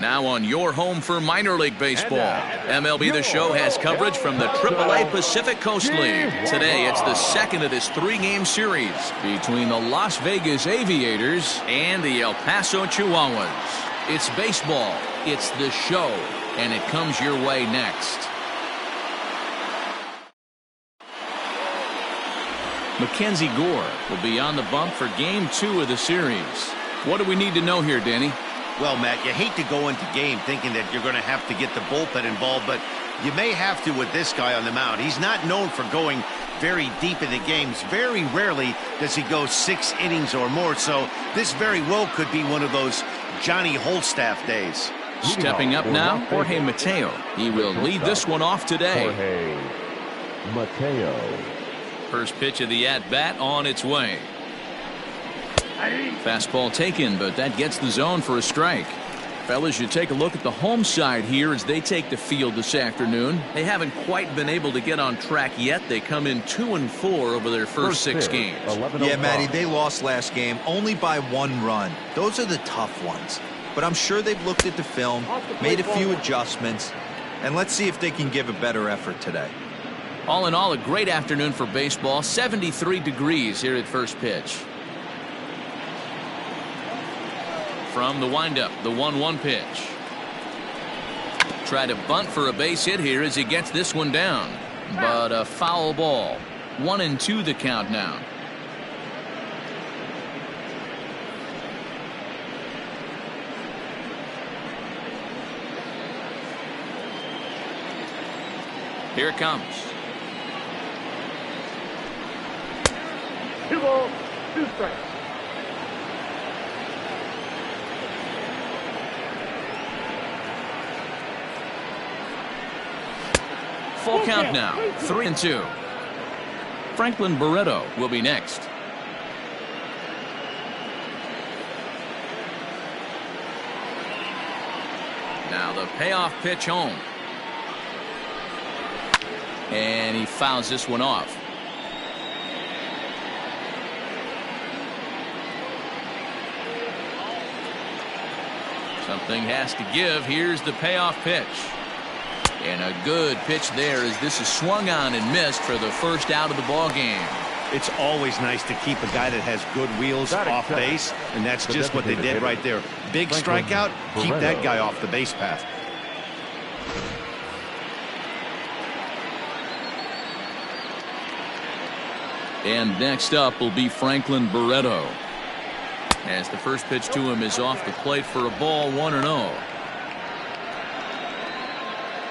Now on your home for minor league baseball. MLB The Show has coverage from the AAA Pacific Coast League. Today it's the second of this three-game series between the Las Vegas Aviators and the El Paso Chihuahuas. It's baseball, it's The Show, and it comes your way next. Mackenzie Gore will be on the bump for Game 2 of the series. What do we need to know here, Danny? Well, Matt, you hate to go into game thinking that you're going to have to get the bullpen involved, but you may have to with this guy on the mound. He's not known for going very deep into games. Very rarely does he go 6 innings or more, so this very well could be one of those Johnny Holstaff days. Stepping up now, Jorge Mateo. He will lead this one off today. Jorge Mateo. First pitch of the at-bat on its way. Fastball taken, but that gets the zone for a strike. Fellas, you take a look at the home side here as they take the field this afternoon. They haven't quite been able to get on track yet. They come in 2-4 over their first 6 games. Yeah, Matty, they lost last game only by 1 run. Those are the tough ones. But I'm sure they've looked at the film, made a few adjustments, and let's see if they can give a better effort today. All in all, a great afternoon for baseball. 73 degrees here at first pitch. From the windup, the 1-1 pitch. Try to bunt for a base hit here as he gets this one down. But a foul ball. 1-2 the count now. Here it comes. 2 balls, 2 strikes. Full count now, 3-2. Franklin Barreto will be next. Now the payoff pitch home. And he fouls this one off. Something has to give. Here's the payoff pitch. And a good pitch there as this is swung on and missed for the first out of the ball game. It's always nice to keep a guy that has good wheels off base, and that's just what they did right there. Big strikeout, keep that guy off the base path. And next up will be Franklin Barreto. As the first pitch to him is off the plate for a ball, 1-0.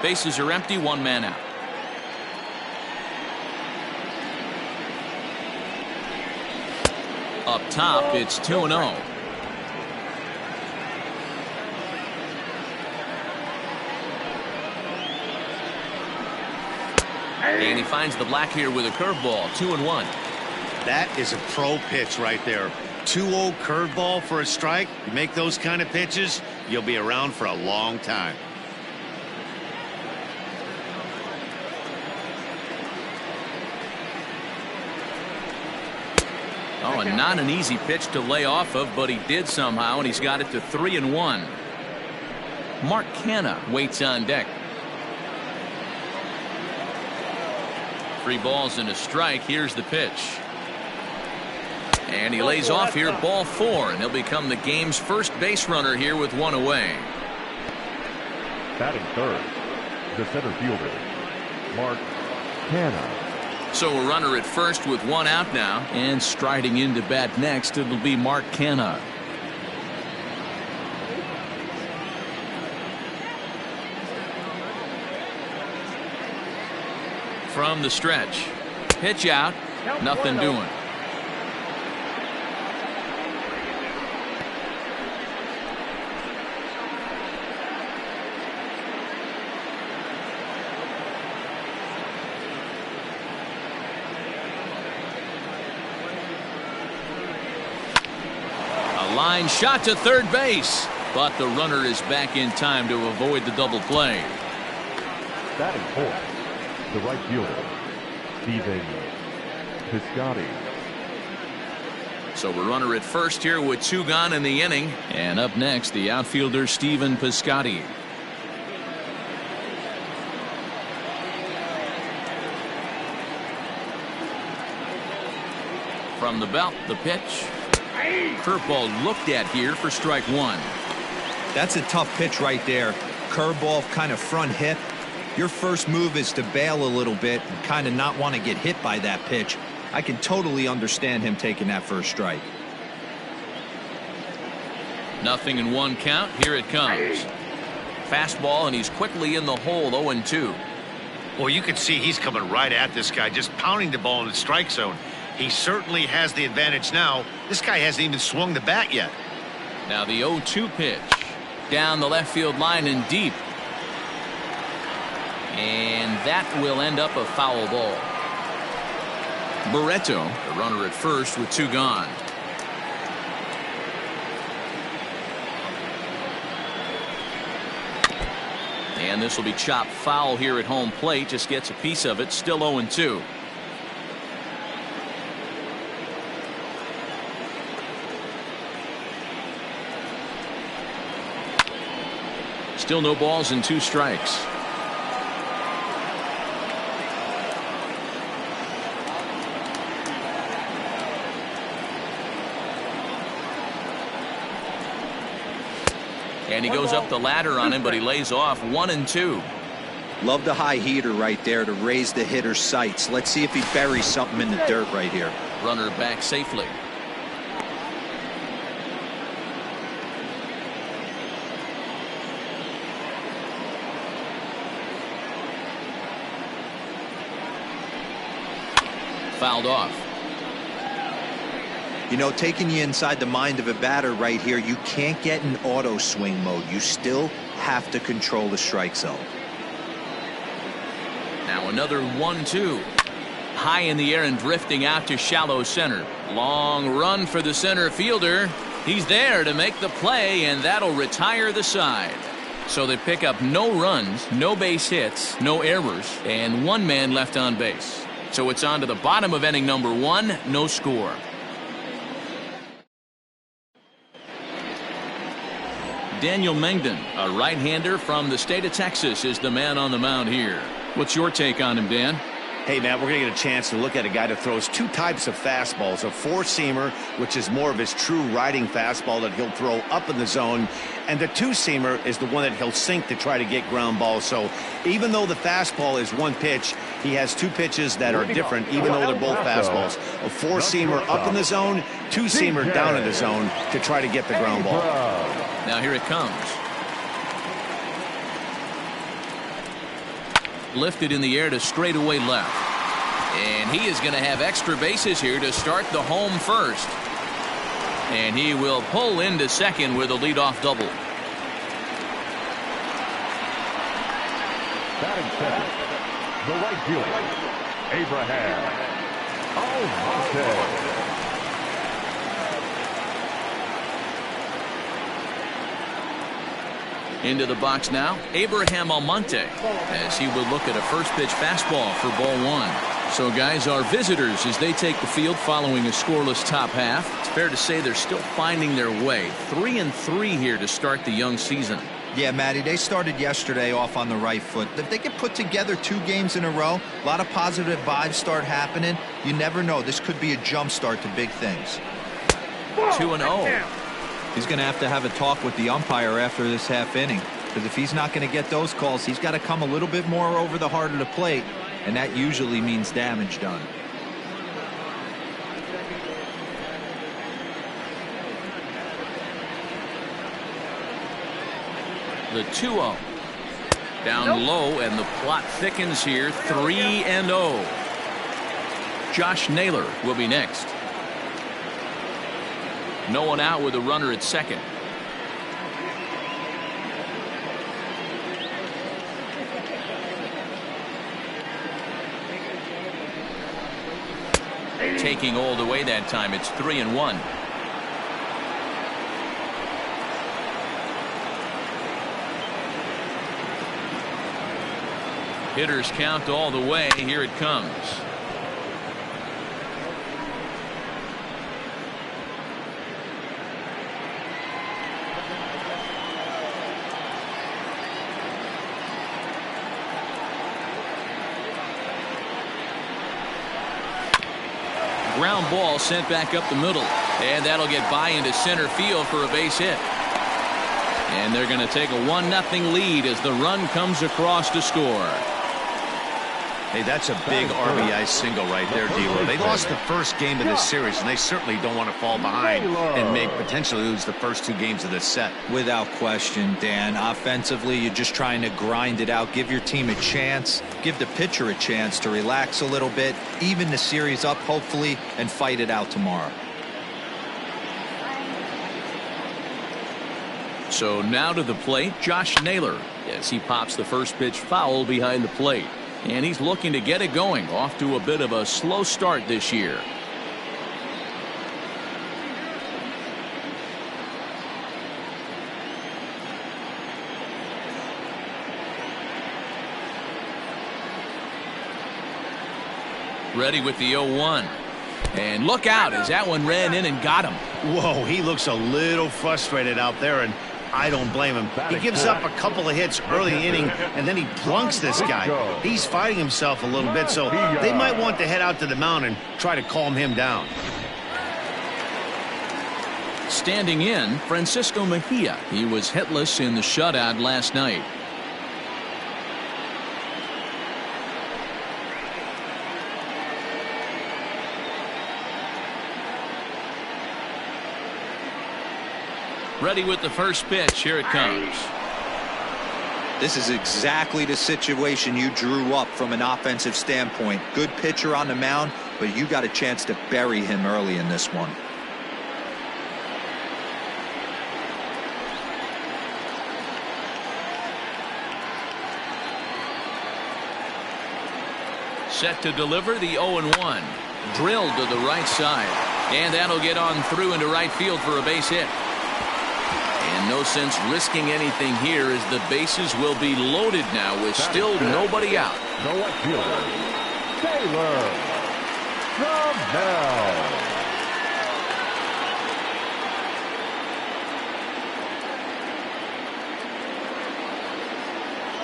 Bases are empty, 1 man out. Up top, it's 2-0. And he finds the black here with a curveball, 2-1. That is a pro pitch right there. 2-0 curveball for a strike. You make those kind of pitches, you'll be around for a long time. Oh, and not an easy pitch to lay off of, but he did somehow, and he's got it to 3-1. Mark Canha waits on deck. 3 balls and a strike. Here's the pitch. And he lays off here, ball 4, and he'll become the game's first base runner here with 1 away. Batting third, the center fielder, Mark Canha. So a runner at first with 1 out now. And striding in to bat next, it'll be Mark Canha. From the stretch. Pitch out. Nothing doing. Line shot to third base, but the runner is back in time to avoid the double play. Batting fourth, the right fielder, Stephen Piscotty. So a runner at first here with 2 gone in the inning. And up next, the outfielder Stephen Piscotty. From the belt, the pitch. Curveball looked at here for strike 1. That's a tough pitch right there. Curveball, kind of front hip. Your first move is to bail a little bit and kind of not want to get hit by that pitch. I can totally understand him taking that first strike. 0-1 count. Here it comes. Fastball, and he's quickly in the hole. 0-2. Well, you can see he's coming right at this guy, just pounding the ball in the strike zone. He certainly has the advantage now. This guy hasn't even swung the bat yet. Now the 0-2 pitch. Down the left field line and deep. And that will end up a foul ball. Barreto, the runner at first with 2 gone. And this will be chopped foul here at home plate. Just gets a piece of it. Still 0-2. Still no balls and 2 strikes. And he goes up the ladder on him, but he lays off. 1-2. Love the high heater right there to raise the hitter's sights. Let's see if he buries something in the dirt right here. Runner back safely. Fouled off. You know, taking you inside the mind of a batter right here, you can't get in auto swing mode. You still have to control the strike zone. Now another 1-2. High in the air and drifting out to shallow center. Long run for the center fielder. He's there to make the play, and that'll retire the side. So they pick up no runs, no base hits, no errors, and 1 man left on base. So it's on to the bottom of inning number 1, no score. Daniel Mengden, a right-hander from the state of Texas, is the man on the mound here. What's your take on him, Dan? Hey, Matt, we're going to get a chance to look at a guy that throws 2 types of fastballs. A 4-seamer, which is more of his true riding fastball that he'll throw up in the zone. And the 2-seamer is the one that he'll sink to try to get ground balls. So even though the fastball is 1 pitch, he has 2 pitches that are different, even though they're both fastballs. A 4-seamer up in the zone, 2-seamer down in the zone to try to get the ground ball. Now here it comes. Lifted in the air to straightaway left. And he is going to have extra bases here to start the home first. And he will pull into second with a leadoff double. Batting second, the right fielder, Abraham Almonte. Into the box now, Abraham Almonte, as he will look at a first pitch fastball for ball 1. So guys, our visitors, as they take the field following a scoreless top half, it's fair to say they're still finding their way. 3-3 here to start the young season. Yeah, Matty, they started yesterday off on the right foot. If they can put together 2 games in a row, a lot of positive vibes start happening. You never know. This could be a jump start to big things. 2-0. He's going to have a talk with the umpire after this half inning, because if he's not going to get those calls, he's got to come a little bit more over the heart of the plate, and that usually means damage done. The 2-0. Down low, and the plot thickens here. 3-0. Josh Naylor will be next. No one out with a runner at second. Taking all the way that time. It's 3-1. Hitters count all the way. Here it comes. ground ball sent back up the middle. And that'll get by into center field for a base hit. And they're going to take a 1-0 lead as the run comes across to score. Hey, that's a big RBI single right there, D-Lo. They lost the first game of this series, and they certainly don't want to fall behind and may potentially lose the first 2 games of this set. Without question, Dan. Offensively, you're just trying to grind it out, give your team a chance, give the pitcher a chance to relax a little bit, even the series up, hopefully, and fight it out tomorrow. So now to the plate, Josh Naylor, as he pops the first pitch foul behind the plate. And he's looking to get it going, off to a bit of a slow start this year. Ready with the 0-1. And look out as that one ran in and got him. Whoa, he looks a little frustrated out there, and I don't blame him. He gives up a couple of hits early inning, and then he plunks this guy. He's fighting himself a little bit, so they might want to head out to the mound and try to calm him down. Standing in, Francisco Mejia. He was hitless in the shutout last night. Ready with the first pitch. Here it comes. This is exactly the situation you drew up from an offensive standpoint. Good pitcher on the mound, but you got a chance to bury him early in this one. Set to deliver the 0-1. Drilled to the right side. And that'll get on through into right field for a base hit. And no sense risking anything here as the bases will be loaded now with still nobody out. The left fielder, Taylor Trammell.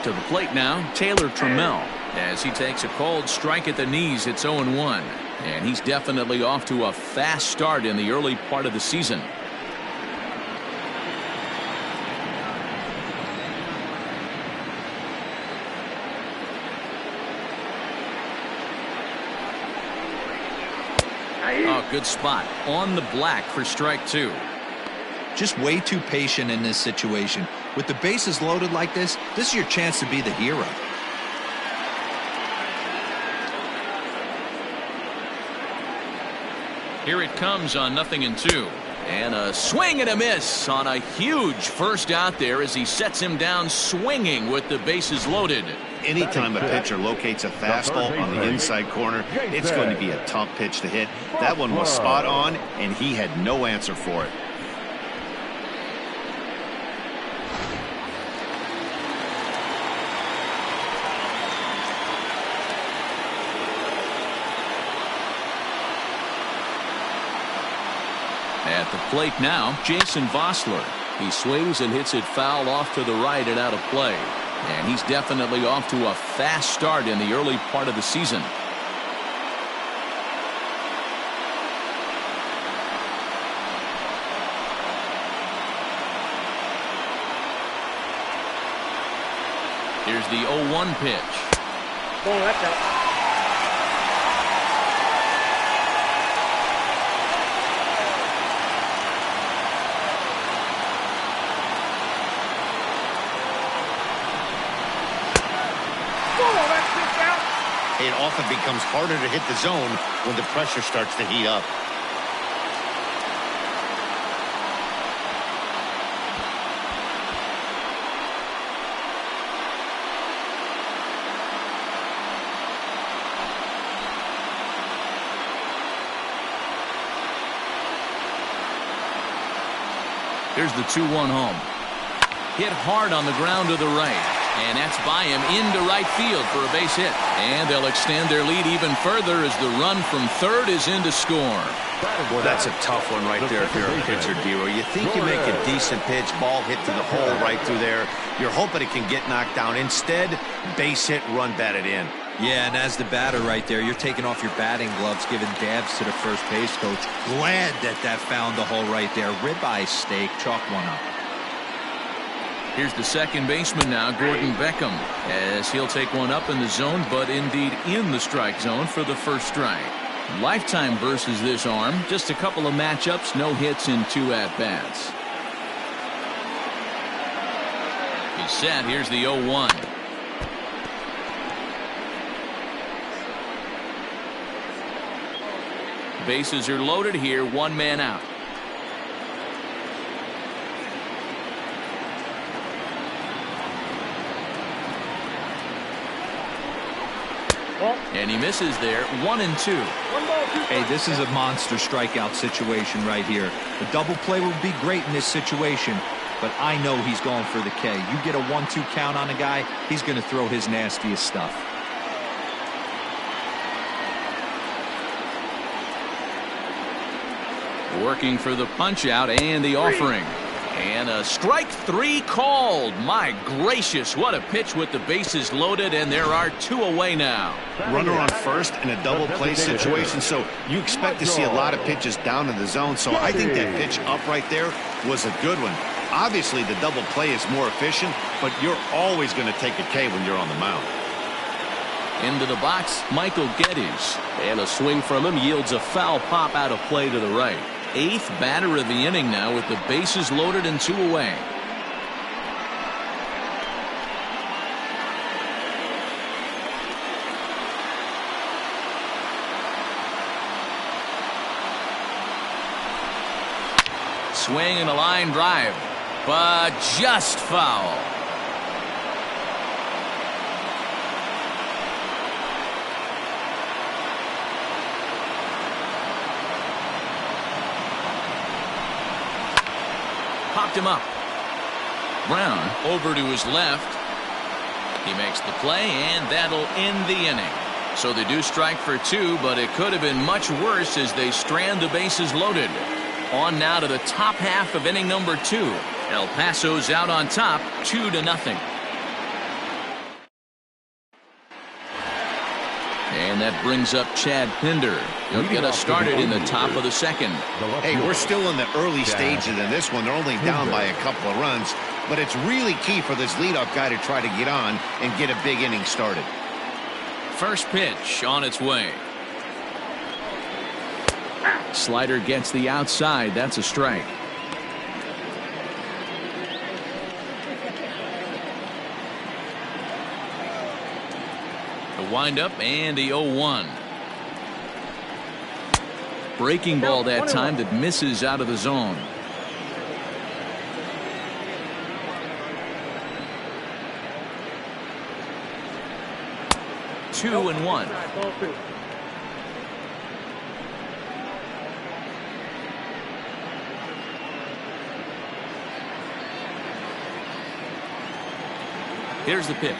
To the plate now, Taylor Trammell. As he takes a cold strike at the knees, it's 0-1. And he's definitely off to a fast start in the early part of the season. Oh, good spot on the black for strike 2. Just way too patient in this situation. With the bases loaded like this is your chance to be the hero. Here it comes on 0-2. And a swing and a miss on a huge first out there as he sets him down swinging with the bases loaded. Anytime a pitcher locates a fastball on the inside corner, it's going to be a tough pitch to hit. That one was spot on, and he had no answer for it. At the plate now, Jason Vossler. He swings and hits it foul off to the right and out of play. And he's definitely off to a fast start in the early part of the season. Here's the 0-1 pitch. Oh, that's out. It often becomes harder to hit the zone when the pressure starts to heat up. Here's the 2-1 home. Hit hard on the ground to the right. And that's by him into right field for a base hit. And they'll extend their lead even further as the run from third is in to score. Well, that's a tough one right there if you're a pitcher, D-Lo. You think you make a decent pitch, ball hit to the hole right through there. You're hoping it can get knocked down. Instead, base hit, run batted in. Yeah, and as the batter right there, you're taking off your batting gloves, giving dabs to the first base coach. Glad that found the hole right there. Ribeye steak, chalk one up. Here's the second baseman now, Gordon Beckham, as he'll take one up in the zone, but indeed in the strike zone for the first strike. Lifetime versus this arm. Just a couple of matchups, no hits in 2 at-bats. He's set. Here's the 0-1. Bases are loaded here, 1 man out. And he misses there, 1-2. Hey, this is a monster strikeout situation right here. A double play would be great in this situation, but I know he's going for the K. You get a 1-2 count on a guy, he's going to throw his nastiest stuff. Working for the punch out and the offering. And a strike 3 called. My gracious, what a pitch with the bases loaded, and there are 2 away now. Runner on first in a double play situation, so you expect to see a lot of pitches down in the zone. So I think that pitch up right there was a good one. Obviously, the double play is more efficient, but you're always going to take a K when you're on the mound. Into the box, Michael Geddes. And a swing from him yields a foul pop out of play to the right. 8th batter of the inning now with the bases loaded and 2 away. Swing and a line drive, but just foul. Popped him up. Brown over to his left. He makes the play, and that'll end the inning. So they do strike for 2, but it could have been much worse as they strand the bases loaded. On now to the top half of inning number 2. El Paso's out on top, 2-0. And that brings up Chad Pinder. He'll get us started in the top of the second. Hey, we're still in the early stages in this one. They're only down by a couple of runs, but it's really key for this leadoff guy to try to get on and get a big inning started. First pitch on its way. Slider gets the outside. That's a strike. The windup and the 0-1. Breaking ball that time that misses out of the zone. Two and 1. Here's the pitch.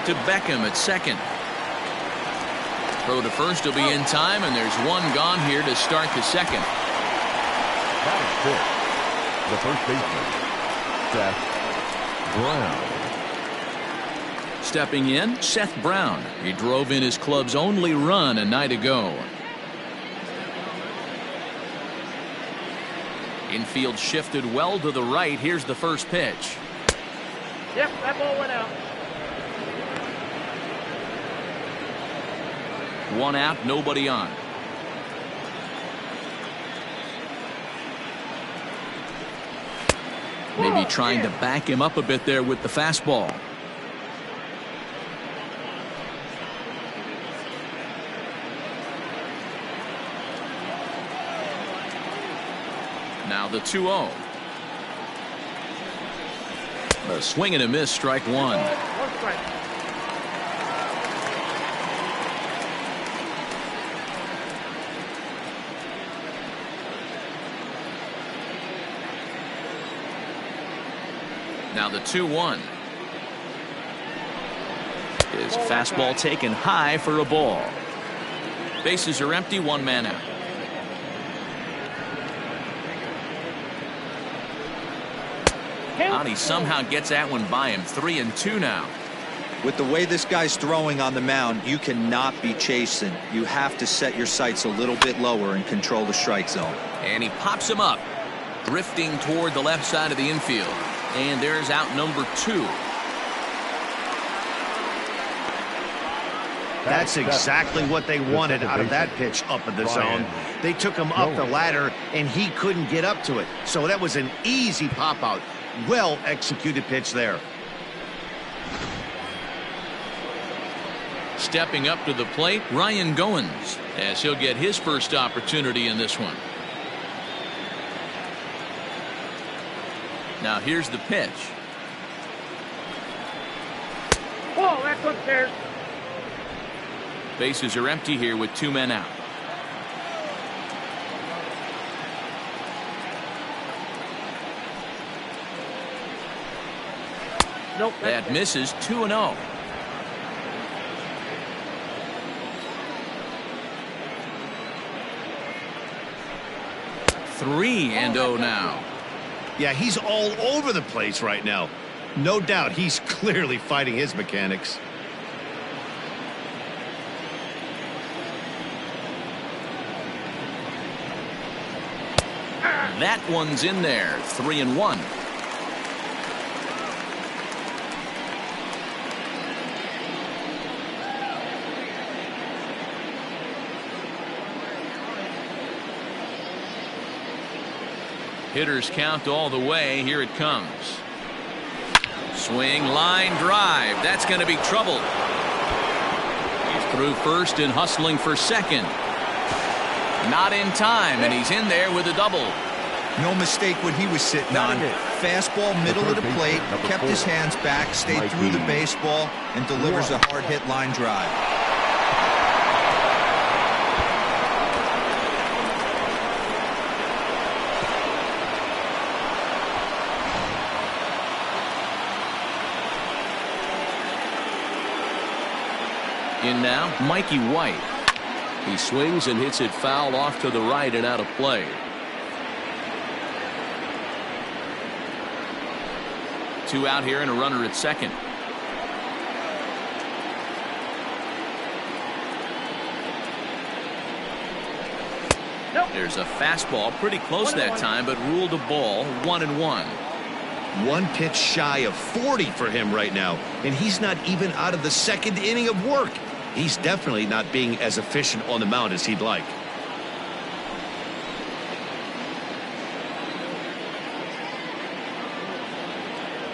To Beckham at second. Throw to first will be in time, and there's one gone here to start the second. That is fifth. The first baseman, Seth Brown. Stepping in, Seth Brown. He drove in his club's only run a night ago. Infield shifted well to the right. Here's the first pitch. Yep, that ball went out. One out, nobody on. Maybe trying to back him up a bit there with the fastball. Now the 2-0. A swing and a miss, strike one. One strike. Now the 2-1. His fastball taken high for a ball. Bases are empty, one man out. And he somehow gets that one by him. 3-2 now. With the way this guy's throwing on the mound, you cannot be chasing. You have to set your sights a little bit lower and control the strike zone. And he pops him up, drifting toward the left side of the infield. And there's out number 2. That's exactly what they wanted out of that pitch up in the zone. They took him up the ladder, and he couldn't get up to it. So that was an easy pop-out. Well-executed pitch there. Stepping up to the plate, Ryan Goins, as he'll get his first opportunity in this one. Now here's the pitch. Whoa, that's upstairs. Bases are empty here with 2 men out. Nope. That misses. 2-0. Three and 0 now. Yeah, he's all over the place right now. No doubt he's clearly fighting his mechanics. That one's in there. 3-1. Hitters count all the way. Here it comes. Swing, line drive. That's going to be trouble. He's through first and hustling for second. Not in time, and he's in there with a double. No mistake what he was sitting on. Fastball, middle of the plate, kept his hands back, stayed through the baseball, and delivers a hard hit line drive. In now, Mikey White. He swings and hits it foul off to the right and out of play. 2 out here and a runner at second. Nope. There's a fastball pretty close that time, but ruled a ball. 1-1. One pitch shy of 40 for him right now, and he's not even out of the second inning of work. He's definitely not being as efficient on the mound as he'd like.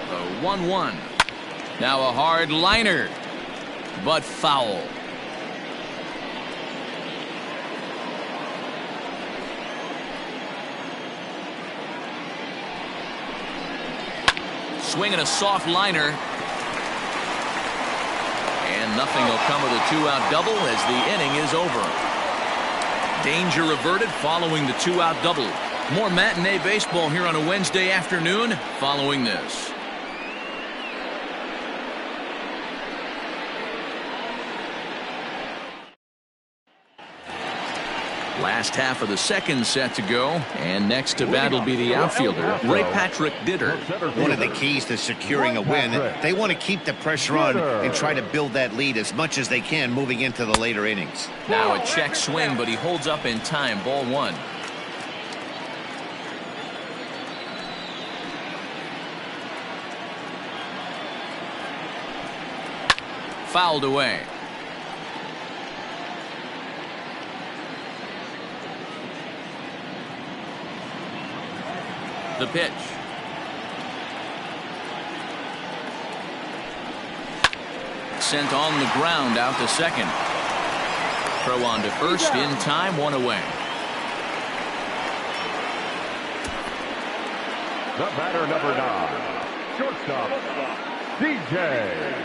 A 1-1. Now a hard liner, but foul. Swinging a soft liner. And nothing will come of the 2-out double as the inning is over. Danger averted following the 2-out double. More matinee baseball here on a Wednesday afternoon following this. Last half of the second set to go, and next to bat will be the outfielder, Ray Patrick Ditter. One of the keys to securing a win, they want to keep the pressure on and try to build that lead as much as they can moving into the later innings. Now a check swing, but he holds up in time. Ball 1. Fouled away. The pitch. Sent on the ground out to second. Throw on to first in time. 1 away. The batter, number 9, shortstop, C.J.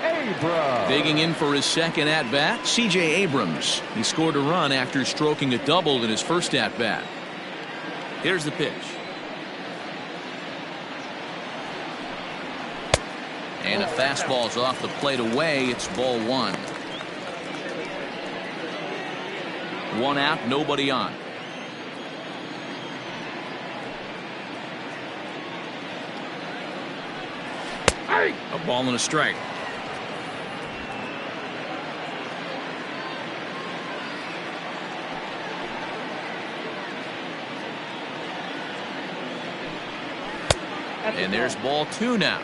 Abrams. Digging in for his second at-bat, C.J. Abrams. He scored a run after stroking a double in his first at-bat. Here's the pitch. And a fastball's off the plate away. It's ball 1. 1 out, nobody on. A ball and a strike. And there's ball 2 now.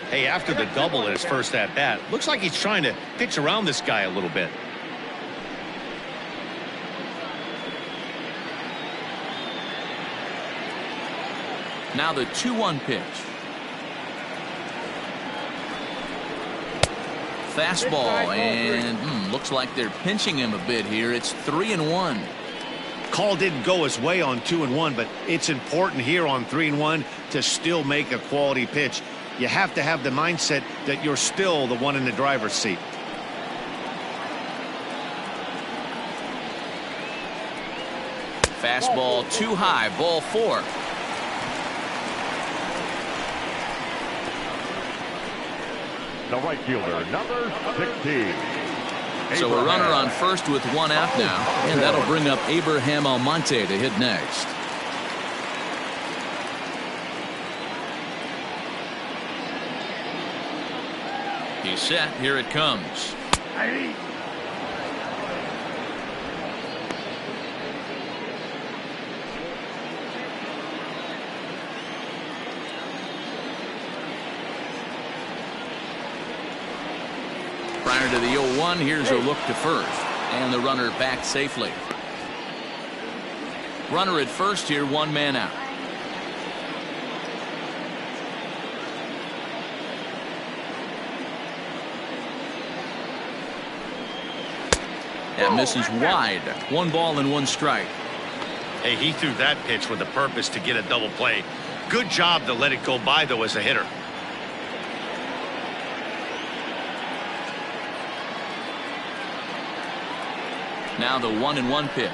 Hey, after the double in his first at-bat, looks like he's trying to pitch around this guy a little bit. Now the 2-1 pitch. Fastball, and looks like they're pinching him a bit here. It's 3-1. Call didn't go his way on 2-1, but it's important here on 3-1 to still make a quality pitch. You have to have the mindset that you're still the one in the driver's seat. Fastball too high, ball 4. The right fielder, number 16. So a runner on first with 1 out now, and that'll bring up Abraham Almonte to hit next. He's set. Here it comes. Prior to the 0-1, here's a look to first, and the runner back safely. Runner at first here, 1 man out. That misses wide. 1 ball and 1 strike. Hey, he threw that pitch with a purpose to get a double play. Good job to let it go by, though, as a hitter. Now the 1-1 pitch.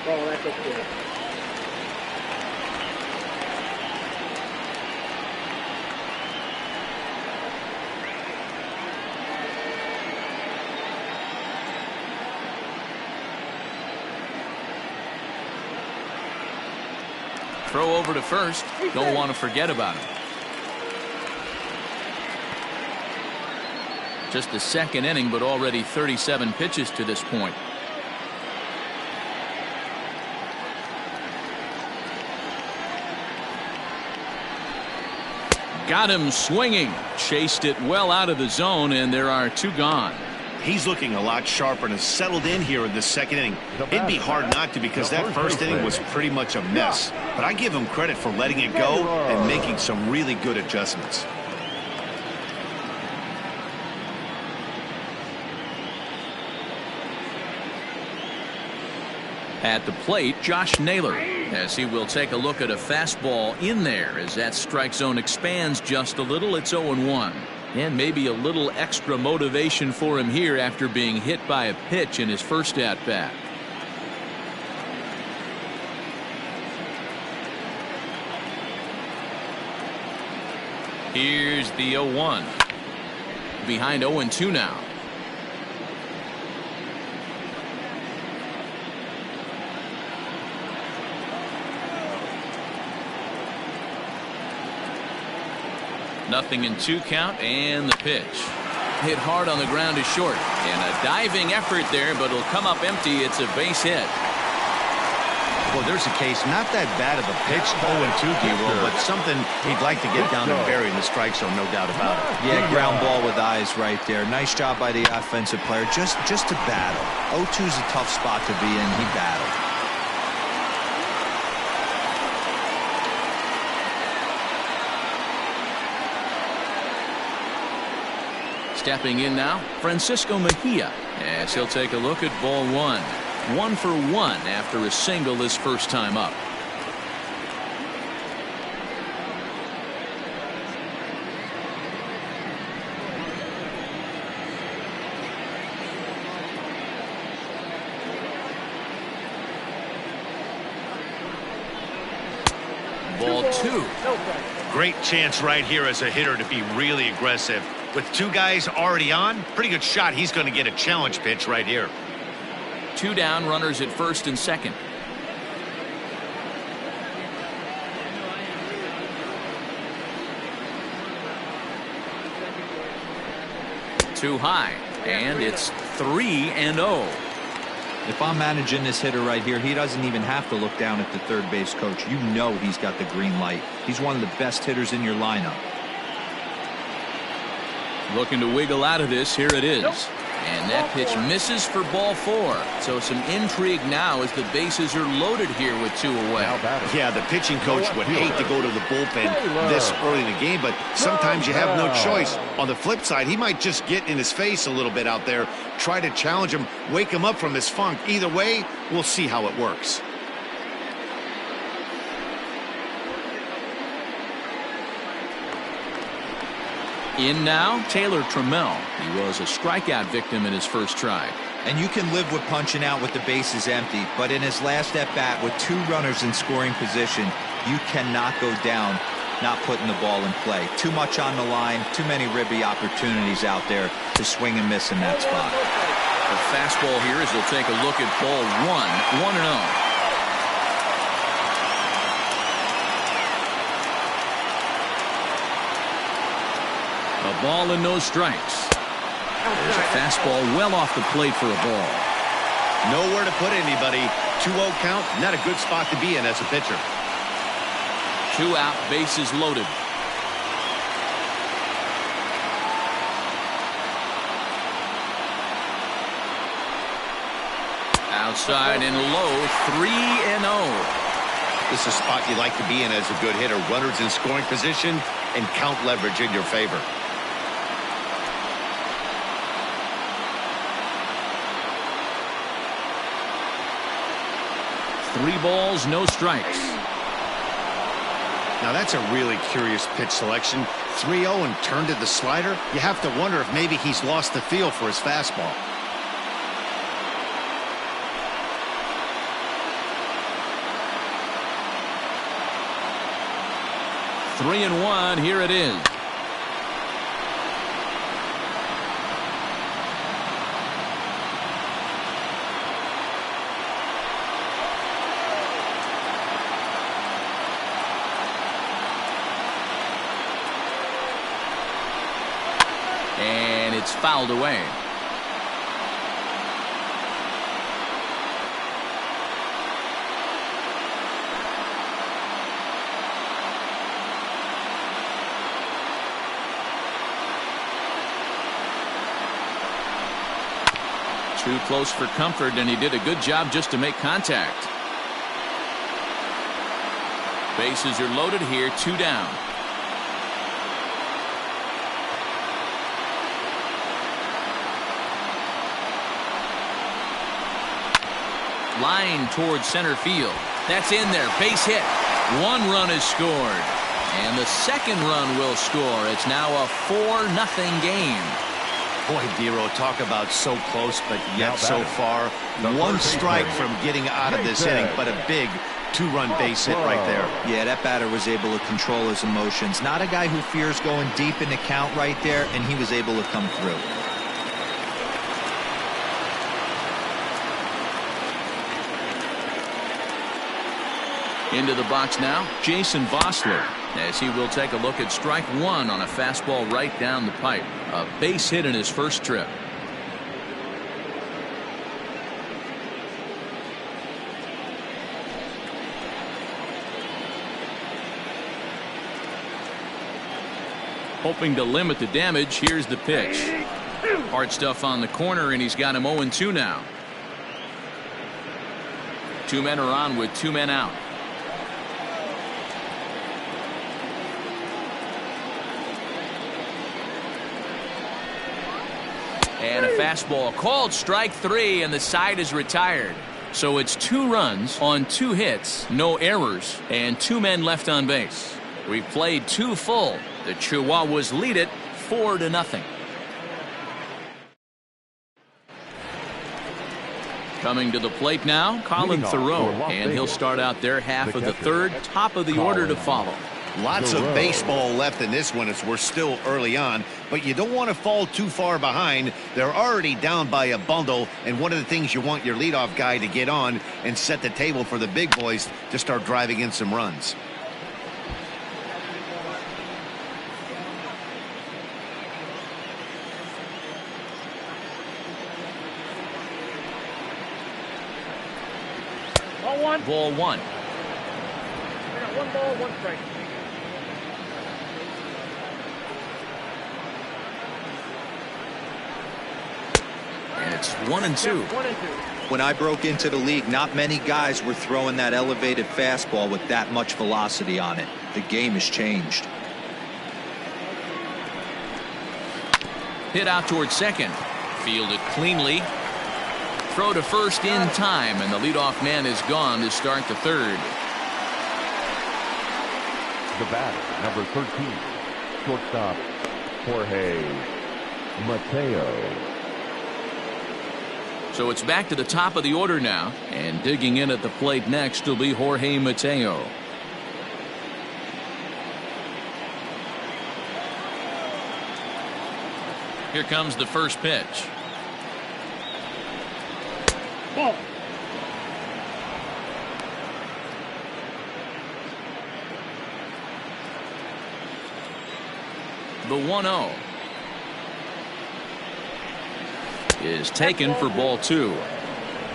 Oh, that's okay. Throw over to first. Don't want to forget about him. Just the 2nd inning, but already 37 pitches to this point. Got him swinging. Chased it well out of the zone, and there are 2 gone. He's looking a lot sharper and has settled in here in the 2nd inning. It'd be hard not to, because that 1st inning was pretty much a mess. But I give him credit for letting it go and making some really good adjustments. At the plate, Josh Naylor, as he will take a look at a fastball in there. As that strike zone expands just a little, it's 0-1. And maybe a little extra motivation for him here after being hit by a pitch in his first at-bat. Here's the 0-1. Behind 0-2 now. Nothing in 2 count, and the pitch. Hit hard on the ground is short, and a diving effort there, but it'll come up empty. It's a base hit. Well, there's a case, not that bad of a pitch, 0-2, D-Roll, but something he'd like to get down and bury in the strike zone, no doubt about it. Yeah, ground ball with eyes right there. Nice job by the offensive player, just to battle. 0-2's a tough spot to be in. He battled. Stepping in now, Francisco Mejia, as he'll take a look at ball 1. 1 for 1 after a single his first time up. Ball 2. Great chance right here as a hitter to be really aggressive. With 2 guys already on, pretty good shot. He's going to get a challenge pitch right here. 2 down, runners at first and second. Too high, and it's 3-0. If I'm managing this hitter right here, he doesn't even have to look down at the third base coach. You know he's got the green light. He's one of the best hitters in your lineup. Looking to wiggle out of this. Here it is. And that pitch misses for ball 4. So some intrigue now as the bases are loaded here with 2 away. Yeah, the pitching coach would hate to go to the bullpen this early in the game, but sometimes you have no choice. On the flip side, he might just get in his face a little bit out there, try to challenge him, wake him up from his funk. Either way, we'll see how it works. In now, Taylor Trammell. He was a strikeout victim in his first try. And you can live with punching out with the bases empty, but in his last at-bat with 2 runners in scoring position, you cannot go down not putting the ball in play. Too much on the line, too many ribby opportunities out there to swing and miss in that spot. The fastball here as they'll take a look at ball 1, 1-0. A ball and no strikes. There's a fastball well off the plate for a ball. Nowhere to put anybody. 2-0 count, not a good spot to be in as a pitcher. 2 out, bases loaded. Outside and low, 3-0. This is a spot you like to be in as a good hitter. Runners in scoring position and count leverage in your favor. 3 balls, no strikes. Now that's a really curious pitch selection. 3-0 and turned to the slider. You have to wonder if maybe he's lost the feel for his fastball. Three and 1. Here it is. And it's fouled away. Too close for comfort, and he did a good job just to make contact. Bases are loaded here, 2 down. Line towards center field. That's in there. Base hit. 1 run is scored. And the second run will score. It's now a 4-0 game. Boy, Dero, talk about so close, but yet so far. 1 strike from getting out of this inning, but a big 2-run base hit right there. Yeah, that batter was able to control his emotions. Not a guy who fears going deep in the count right there, and he was able to come through. Into the box now, Jason Vossler, as he will take a look at strike 1 on a fastball right down the pipe. A base hit in his first trip. Hoping to limit the damage, here's the pitch. Hard stuff on the corner, and he's got him 0-2 now. 2 men are on with 2 men out. And a fastball called strike 3, and the side is retired. So it's 2 runs on 2 hits, no errors, and 2 men left on base. We've played 2 full. The Chihuahuas lead it 4-0. Coming to the plate now, Colin Thoreau, and he'll start out their half of the third, top of the order to follow. Lots of baseball left in this one as we're still early on, but you don't want to fall too far behind. They're already down by a bundle, and one of the things you want your leadoff guy to get on and set the table for the big boys to start driving in some runs. Ball one. I got 1 ball, 1 strike. And it's 1-2. 1-2. When I broke into the league, not many guys were throwing that elevated fastball with that much velocity on it. The game has changed. Hit out towards second. Fielded cleanly. Throw to first in time, and the leadoff man is gone to start the third. The batter, number 13, shortstop, Jorge Mateo. So it's back to the top of the order now, and digging in at the plate next will be Jorge Mateo. Here comes the first pitch. Ball. The 1-0 is taken for ball 2.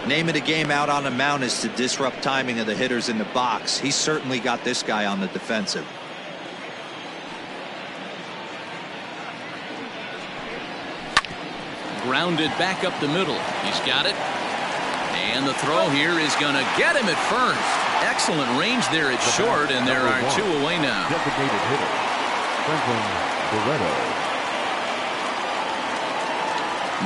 Name of the game out on the mound is to disrupt timing of the hitters in the box. He's certainly got this guy on the defensive. Grounded back up the middle. He's got it. And the throw here is going to get him at first. Excellent range there at short, and there are 2 away now. Designated hitter, Franklin Barreto.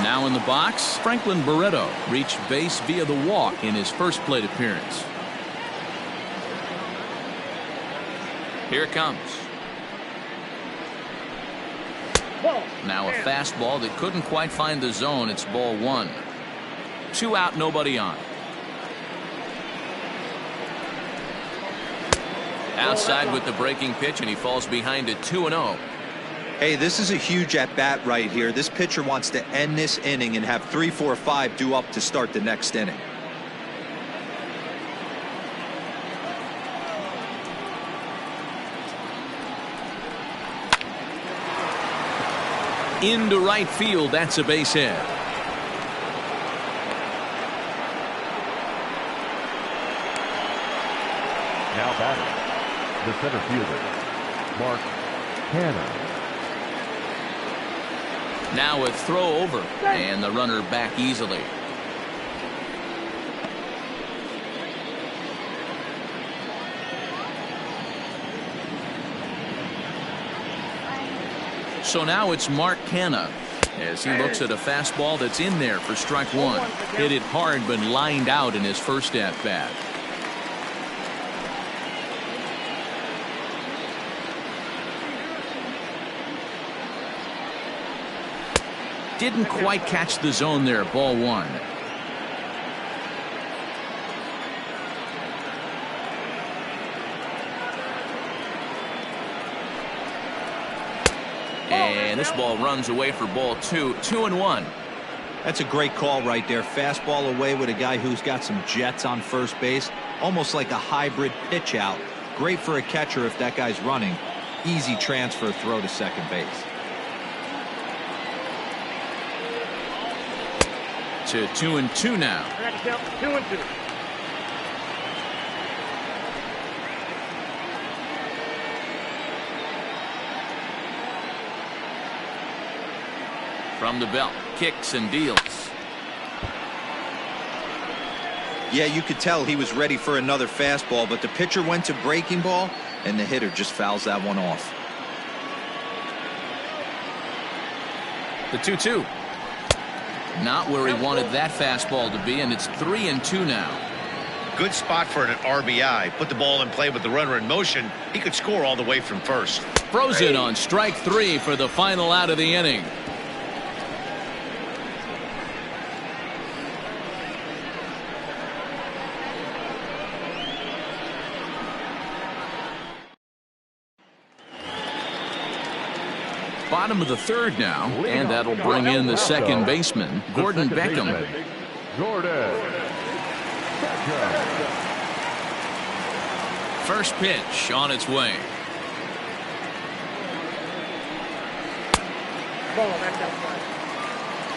Now in the box, Franklin Barreto reached base via the walk in his first plate appearance. Here it comes. Now a fastball that couldn't quite find the zone. It's ball 1. 2 out, nobody on. Outside with the breaking pitch, and he falls behind at 2-0. Hey, this is a huge at-bat right here. This pitcher wants to end this inning and have 3, 4, 5 due up to start the next inning. Into right field, that's a base hit. Now batting, the center fielder, Mark Canha. Now a throw over, and the runner back easily. So now it's Mark Canha as he looks at a fastball that's in there for strike 1. Hit it hard but lined out in his first at bat. Didn't quite catch the zone there. Ball 1. And this ball runs away for ball 2. 2-1. That's a great call right there. Fastball away with a guy who's got some jets on first base. Almost like a hybrid pitch out. Great for a catcher if that guy's running. Easy transfer throw to second base. To 2-2 now. I got to count 2-2. From the belt, kicks and deals. Yeah, you could tell he was ready for another fastball, but the pitcher went to breaking ball, and the hitter just fouls that one off. The 2-2. Not where he wanted that fastball to be, and it's 3-2 now. Good spot for an RBI. Put the ball in play with the runner in motion. He could score all the way from first. Frozen on strike 3 for the final out of the inning. bottom of the third now, and that'll bring in the second baseman, Gordon Beckham. Gordon Beckham. First pitch on its way. Ball, that's outside.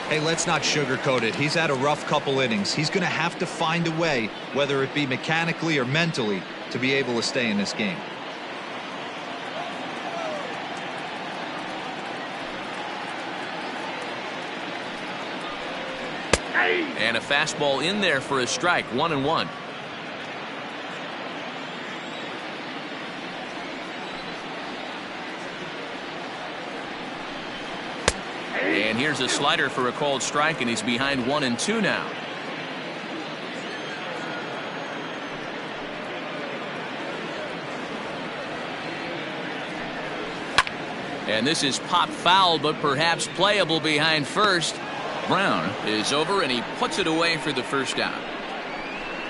Hey, let's not sugarcoat it. He's had a rough couple innings. He's going to have to find a way, whether it be mechanically or mentally, to be able to stay in this game. And a fastball in there for a strike, 1-1. And here's a slider for a called strike, and he's behind 1-2 now. And this is pop foul, but perhaps playable behind first. Brown is over, and he puts it away for the first down.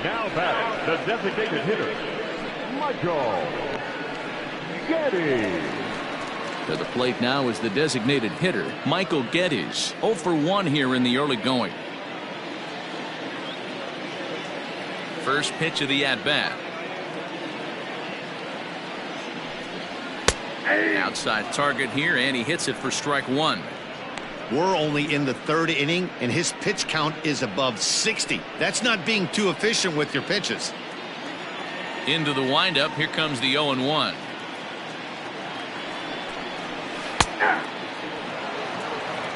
Now batting, the designated hitter, Michael Geddes. To the plate now is the designated hitter, Michael Geddes. 0 for 1 here in the early going. First pitch of the at-bat. Outside target here, and he hits it for strike 1. We're only in the third inning, and his pitch count is above 60. That's not being too efficient with your pitches. Into the windup, here comes the 0-1.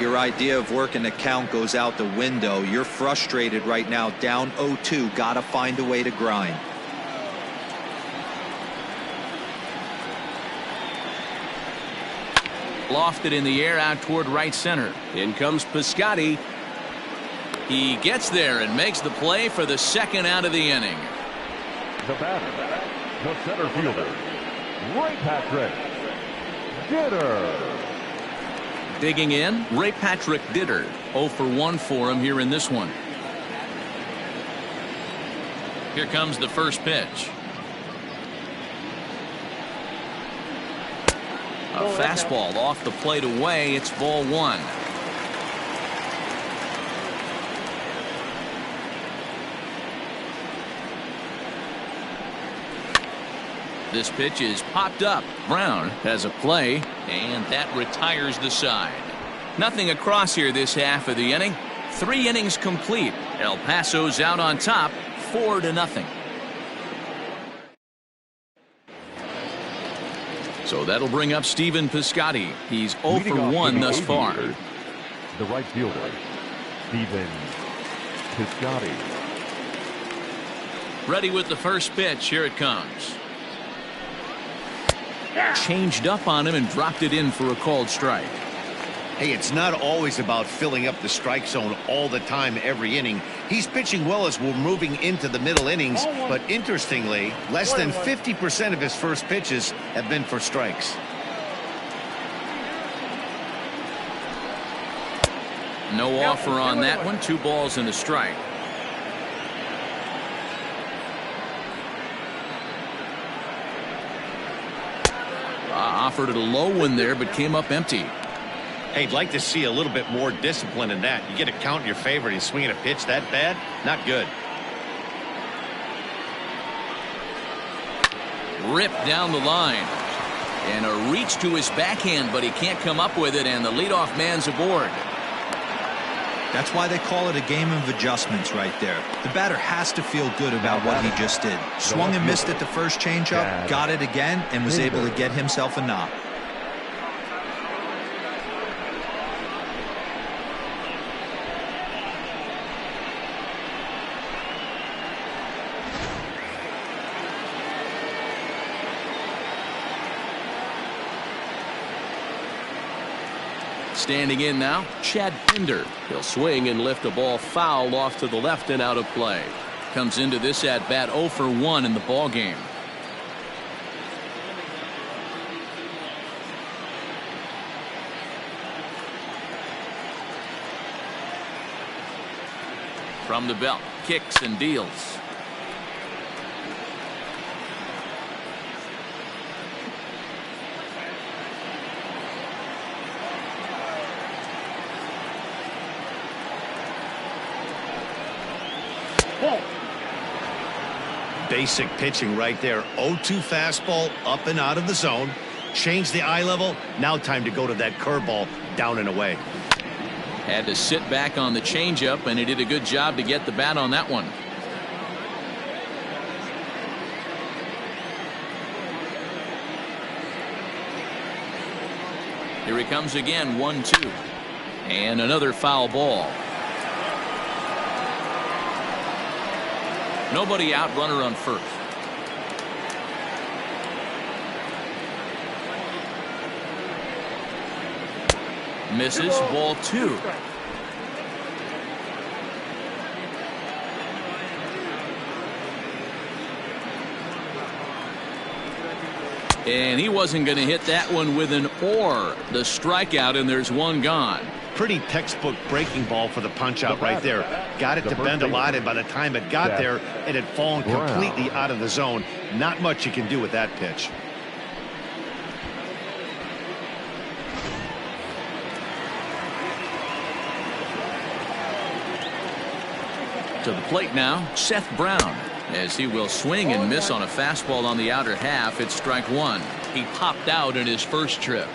Your idea of working the count goes out the window. You're frustrated right now, down 0-2. Got to find a way to grind. Lofted in the air out toward right center. In comes Piscotty. He gets there and makes the play for the second out of the inning. The batter, the center fielder, Ray Patrick Ditter. Digging in, Ray Patrick Ditter. 0 for 1 for him here in this one. Here comes the first pitch. A fastball off the plate away. It's ball 1. This pitch is popped up. Brown has a play, and that retires the side. Nothing across here this half of the inning. 3 innings complete. El Paso's out on top, 4-0. So that'll bring up Stephen Piscotty. He's 0 for 1 thus far. The right fielder, Stephen Piscotty. Ready with the first pitch. Here it comes. Changed up on him and dropped it in for a called strike. Hey, it's not always about filling up the strike zone all the time every inning. He's pitching well as we're moving into the middle innings, but interestingly, less than 50% of his first pitches have been for strikes. No offer on that one. 2 balls and a strike. Offered it a low one there, but came up empty. Hey, I'd like to see a little bit more discipline in that. You get a count in your favor and you swing at a pitch that bad? Not good. Ripped down the line. And a reach to his backhand, but he can't come up with it, and the leadoff man's aboard. That's why they call it a game of adjustments right there. The batter has to feel good about what he just did. Swung and missed at the first changeup, got it again, and was able to get himself a knock. Standing in now, Chad Pinder. He'll swing and lift a ball foul off to the left and out of play. Comes into this at bat 0 for 1 in the ball game. From the belt, kicks and deals. Ball. Basic pitching right there. 0-2 fastball up and out of the zone. Change the eye level. Now time to go to that curveball down and away. Had to sit back on the changeup, and he did a good job to get the bat on that one. Here he comes again, 1-2. And another foul ball. Nobody out, runner on first. Misses, ball 2. And he wasn't going to hit that one with an or. The strikeout, and there's one gone. Pretty textbook breaking ball for the punch out right there. Got it to bend a lot, and by the time it got there, it had fallen completely out of the zone. Not much you can do with that pitch. To the plate now, Seth Brown, as he will swing and miss on a fastball on the outer half. It's strike 1. He popped out in his first trip.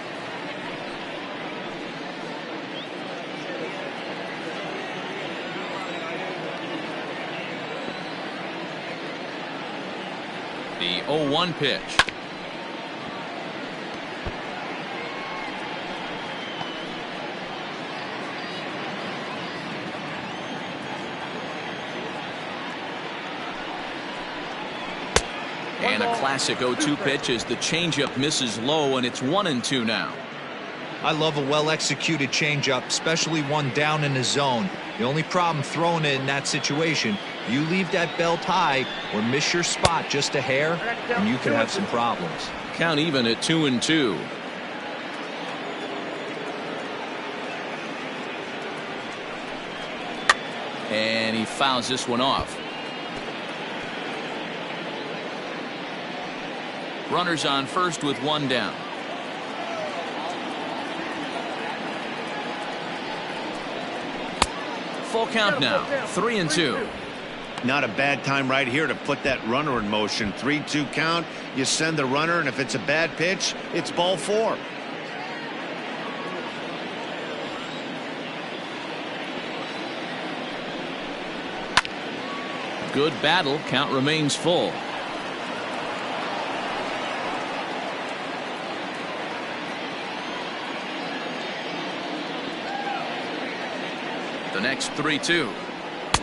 The 0-1 pitch. And a classic 0-2 pitch as the changeup misses low, and it's 1-2 now. I love a well-executed changeup, especially one down in the zone. The only problem throwing it in that situation, you leave that belt high or miss your spot just a hair, and you could have some problems. Count even at 2-2. And he fouls this one off. Runners on first with one down. Full count now, 3-2. Not a bad time right here to put that runner in motion. 3-2 count. You send the runner, and if it's a bad pitch, it's ball 4. Good battle. Count remains full. The next 3-2.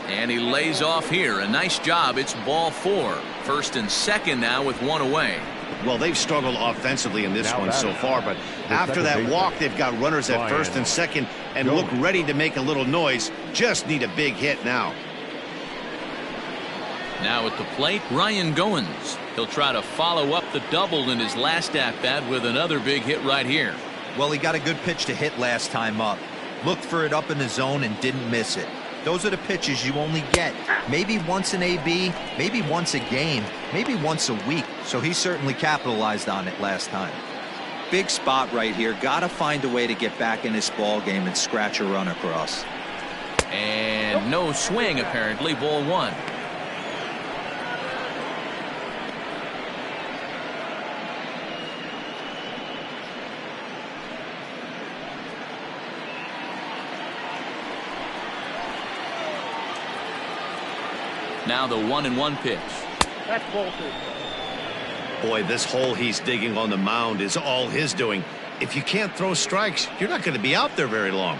And he lays off here. A nice job. It's ball 4. First and second now with one away. Well, they've struggled offensively in this one so far, but after that walk, they've got runners at first and second and look ready to make a little noise. Just need a big hit now. Now at the plate, Ryan Goins. He'll try to follow up the double in his last at-bat with another big hit right here. Well, he got a good pitch to hit last time up. Looked for it up in the zone and didn't miss it. Those are the pitches you only get maybe once in AB, maybe once a game, maybe once a week. So he certainly capitalized on it last time. Big spot right here. Got to find a way to get back in this ball game and scratch a run across. And no swing, apparently. Ball 1. Now the 1-1 pitch. That's ball 2. Boy, this hole he's digging on the mound is all his doing. If you can't throw strikes, you're not going to be out there very long.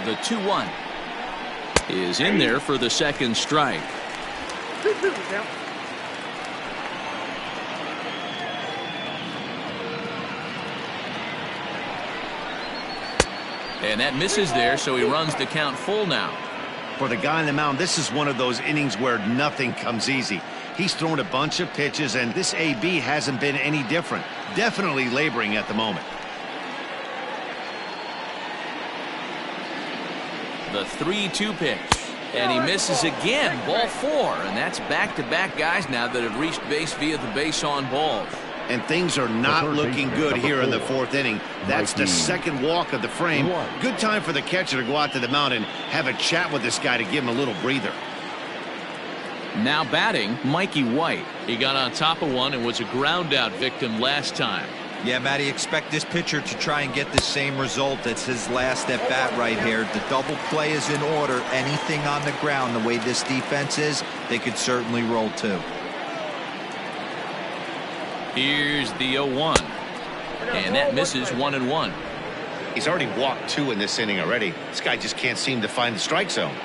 The 2-1 is in there for the second strike. 2-2 now. And that misses there, so he runs the count full now. For the guy on the mound, this is one of those innings where nothing comes easy. He's thrown a bunch of pitches, and this AB hasn't been any different. Definitely laboring at the moment. The 3-2 pitch. And he misses again. Ball 4. And that's back-to-back guys now that have reached base via the base on balls. and things are not looking good here in the fourth inning. That's the second walk of the frame. Good time for the catcher to go out to the mound and have a chat with this guy to give him a little breather. Now batting, Mikey White. He got on top of one and was a ground out victim last time. Yeah, Matty, expect this pitcher to try and get the same result. That's his last at bat right here. The double play is in order. Anything on the ground, the way this defense is, they could certainly roll too. Here's the 0-1. And that misses 1-1. He's already walked 2 in this inning already. This guy just can't seem to find the strike zone.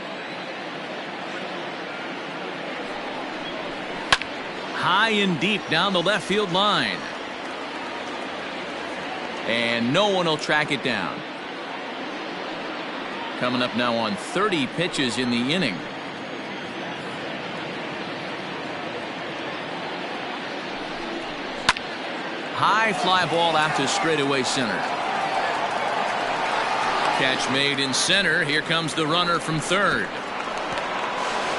High and deep down the left field line. And no one will track it down. Coming up now on 30 pitches in the inning. High fly ball out to straightaway center. Catch made in center. Here comes the runner from third.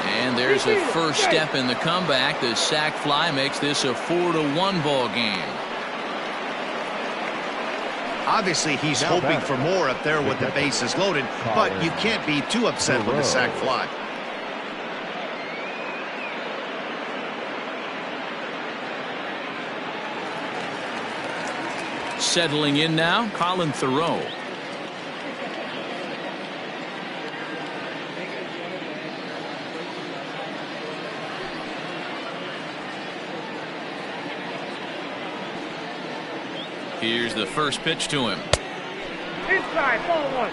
And there's a first step in the comeback. The sac fly makes this a 4-1 ball game. Obviously, he's hoping for more up there with the bases loaded, but you can't be too upset with the sac fly. Settling in now, Colin Thoreau. Here's the first pitch to him. Inside, ball 1.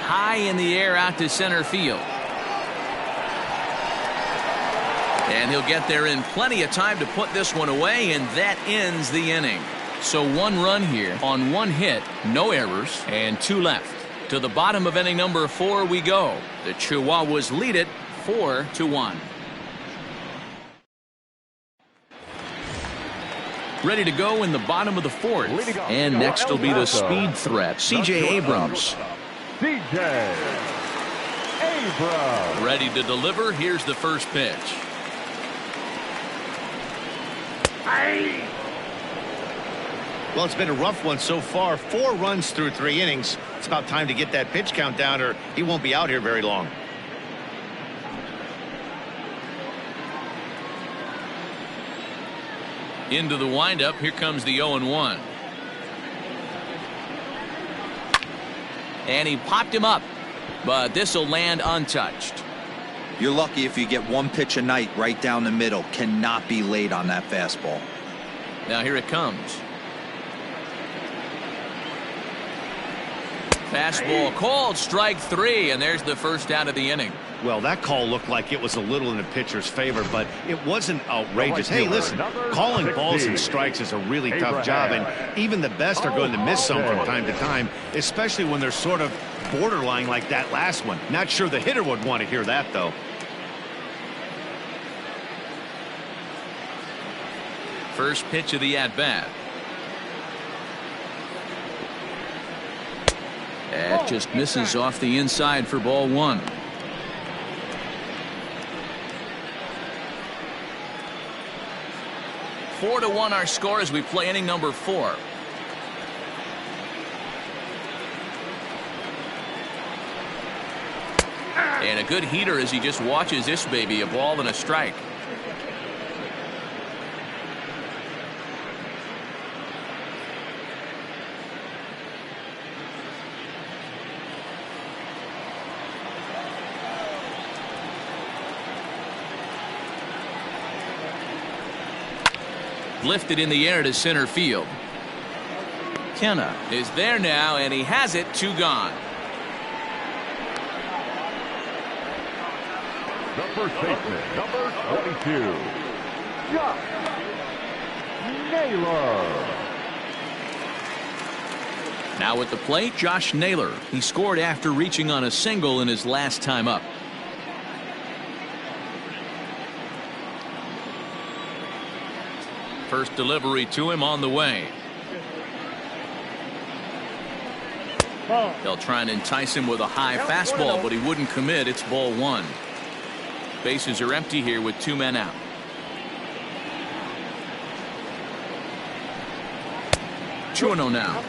High in the air out to center field. And he'll get there in plenty of time to put this one away, and that ends the inning. So 1 run here on 1 hit, no errors, and 2 left. To the bottom of inning number 4 we go. The Chihuahuas lead it 4-1. Ready to go in the bottom of the 4th. And next will be the speed threat, C.J. Abrams. C.J. Abrams. Ready to deliver. Here's the first pitch. Well, it's been a rough one so far. 4 runs through 3 innings. It's about time to get that pitch count down, or he won't be out here very long. Into the windup. Here comes the 0-1. And he popped him up, but this will land untouched. You're lucky if you get 1 pitch a night right down the middle. Cannot be late on that fastball. Now here it comes. Fastball called, strike 3, and there's the first out of the inning. Well, that call looked like it was a little in the pitcher's favor, but it wasn't outrageous. Hey, listen, calling balls and strikes is a really tough job, and even the best are going to miss some from time to time, especially when they're sort of borderline like that last one. Not sure the hitter would want to hear that, though. First pitch of the at-bat. That just misses off the inside for ball 1. Four to 1 our score as we play inning number 4. And a good heater as he just watches this baby, a ball and a strike. Lifted in the air to center field. Kenna is there now, and he has it. 2 gone. The first baseman, number 22, Josh Naylor. Now at the plate, Josh Naylor. He scored after reaching on a single in his last time up. First delivery to him on the way. Ball. They'll try and entice him with a high fastball, but he wouldn't commit. It's ball one. Bases are empty here with 2 men out. Two-0 now.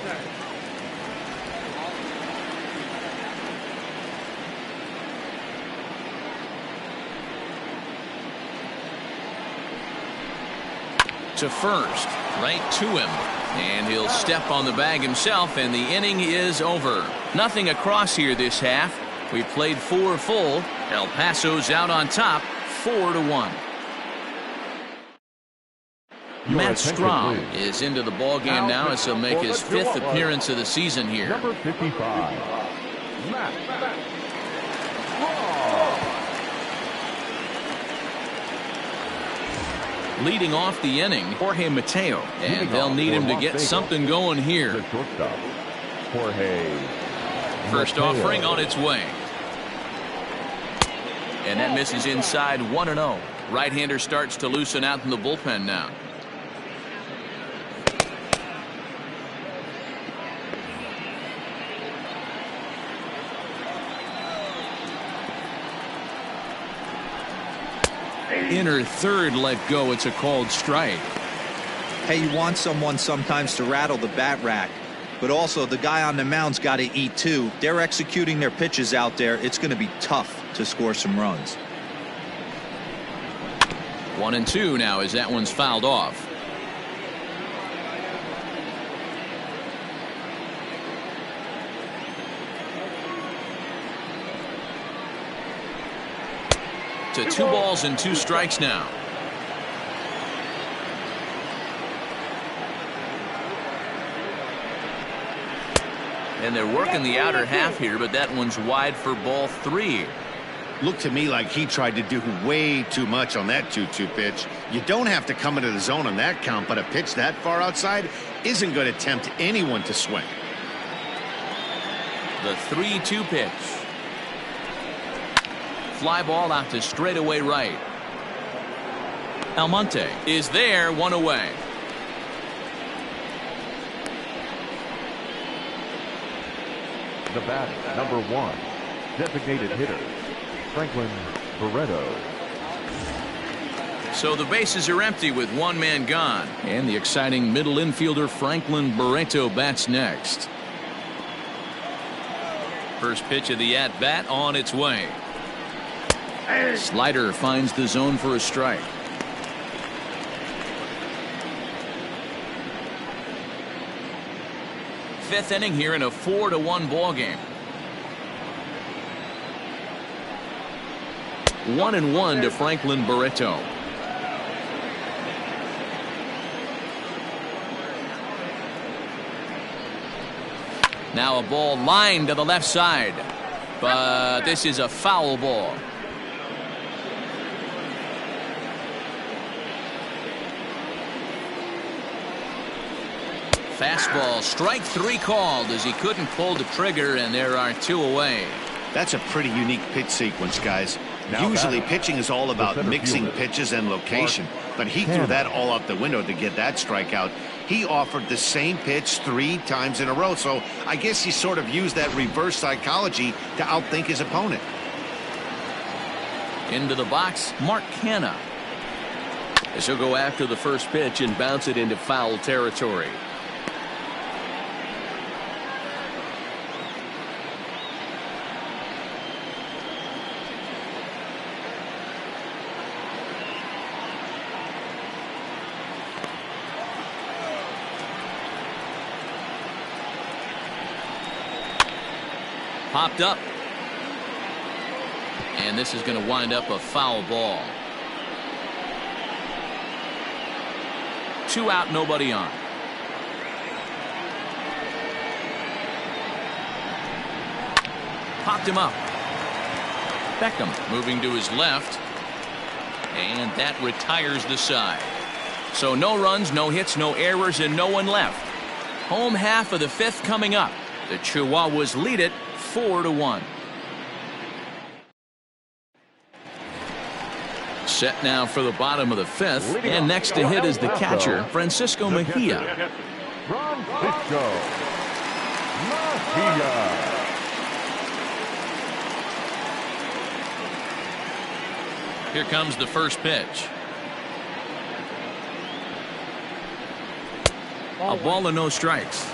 To first, right to him, and he'll step on the bag himself, and the inning is over. Nothing across here this half. We played 4 full. El Paso's out on top, 4-1. Matt Strom is into the ball game now as he'll make his 5th appearance of the season here. Number 55, Matt Strom. Leading off the inning, Jorge Mateo, and they'll need him to get something going here. The shortstop, Jorge First Mateo. offering on its way. And that misses inside, 1-0. Right-hander starts to loosen out in the bullpen now. Inner third let go. It's a called strike. Hey, you want someone sometimes to rattle the bat rack, but also the guy on the mound's got to eat too. They're executing their pitches out there. It's going to be tough to score some runs. 1-2 now as that one's fouled off. To 2 balls and 2 strikes now. And they're working the outer half here, but that one's wide for ball 3. Looked to me like he tried to do way too much on that 2-2 pitch. You don't have to come into the zone on that count, but a pitch that far outside isn't going to tempt anyone to swing. The 3-2 pitch. Fly ball out to straightaway right. Almonte is there, 1 away. The batter, number 1, designated hitter, Franklin Barreto. So the bases are empty with 1 man gone. And the exciting middle infielder Franklin Barreto bats next. First pitch of the at-bat on its way. Slider finds the zone for a strike. Fifth inning here in a 4-1 ball game. 1-1 to Franklin Barreto. Now a ball lined to the left side, but this is a foul ball. Fastball, strike 3 called as he couldn't pull the trigger, and there are 2 away. That's a pretty unique pitch sequence, guys. Usually pitching is all about mixing pitches and location, but he threw that all out the window to get that strikeout. He offered the same pitch 3 times in a row, so I guess he sort of used that reverse psychology to outthink his opponent. Into the box, Mark Canha. As he'll go after the first pitch and bounce it into foul territory. Popped up. And this is going to wind up a foul ball. 2 out, nobody on. Popped him up. Beckham moving to his left. And that retires the side. So no runs, no hits, no errors, and no one left. Home half of the 5th coming up. The Chihuahuas lead it 4-1. Set now for the bottom of the 5th, and next to hit is the catcher, Francisco Mejia. Francisco Here comes the first pitch. A ball and no strikes.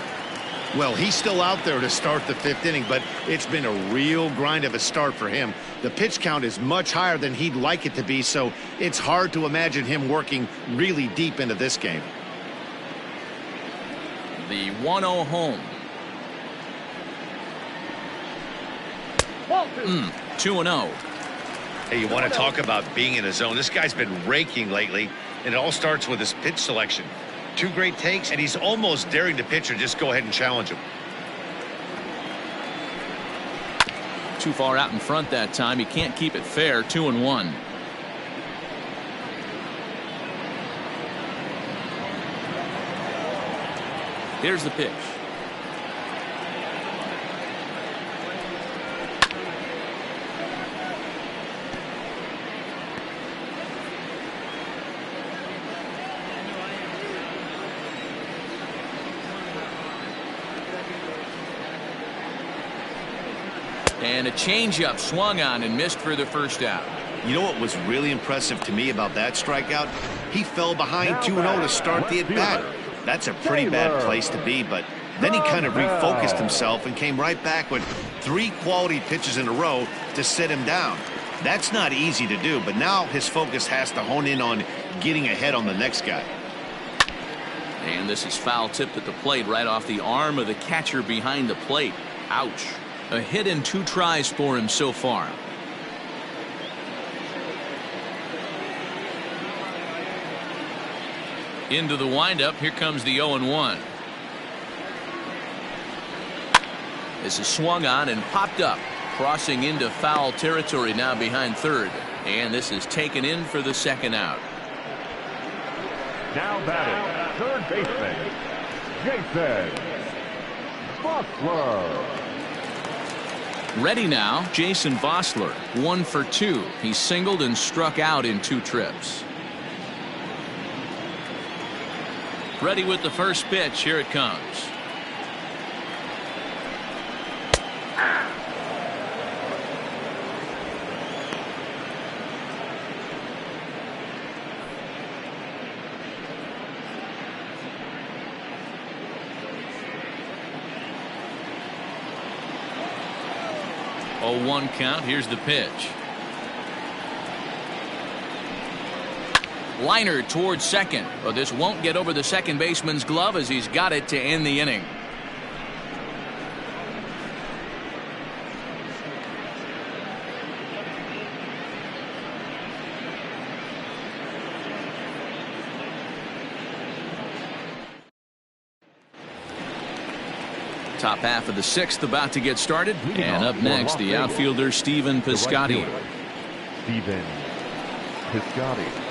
Well, he's still out there to start the 5th inning, but it's been a real grind of a start for him. The pitch count is much higher than he'd like it to be, so it's hard to imagine him working really deep into this game. The 1-0 home. 2-0. Hey, you want to talk about being in a zone? This guy's been raking lately, and it all starts with his pitch selection. 2 great takes, and he's almost daring the pitcher just go ahead and challenge him. Too far out in front that time. He can't keep it fair. 2-1. Here's the pitch. And a changeup swung on and missed for the first out. You know what was really impressive to me about that strikeout? He fell behind 2-0 to start the at-bat. That's a pretty bad place to be, but then he kind of refocused himself and came right back with 3 quality pitches in a row to sit him down. That's not easy to do, but now his focus has to hone in on getting ahead on the next guy. And this is foul tipped at the plate right off the arm of the catcher behind the plate. Ouch. A hit in 2 tries for him so far. Into the windup. Here comes the 0-1. This is swung on and popped up, crossing into foul territory now behind third. And this is taken in for the second out. Now batting, third baseman, Jason Vossler. Ready now, Jason Vossler, 1 for 2. He singled and struck out in 2 trips. Ready with the first pitch. Here it comes. Oh, 1 count. Here's the pitch. Liner towards second, but this won't get over the second baseman's glove as he's got it to end the inning. Top half of the 6th about to get started, and up next the outfielder Stephen Piscotty. Stephen Piscotty.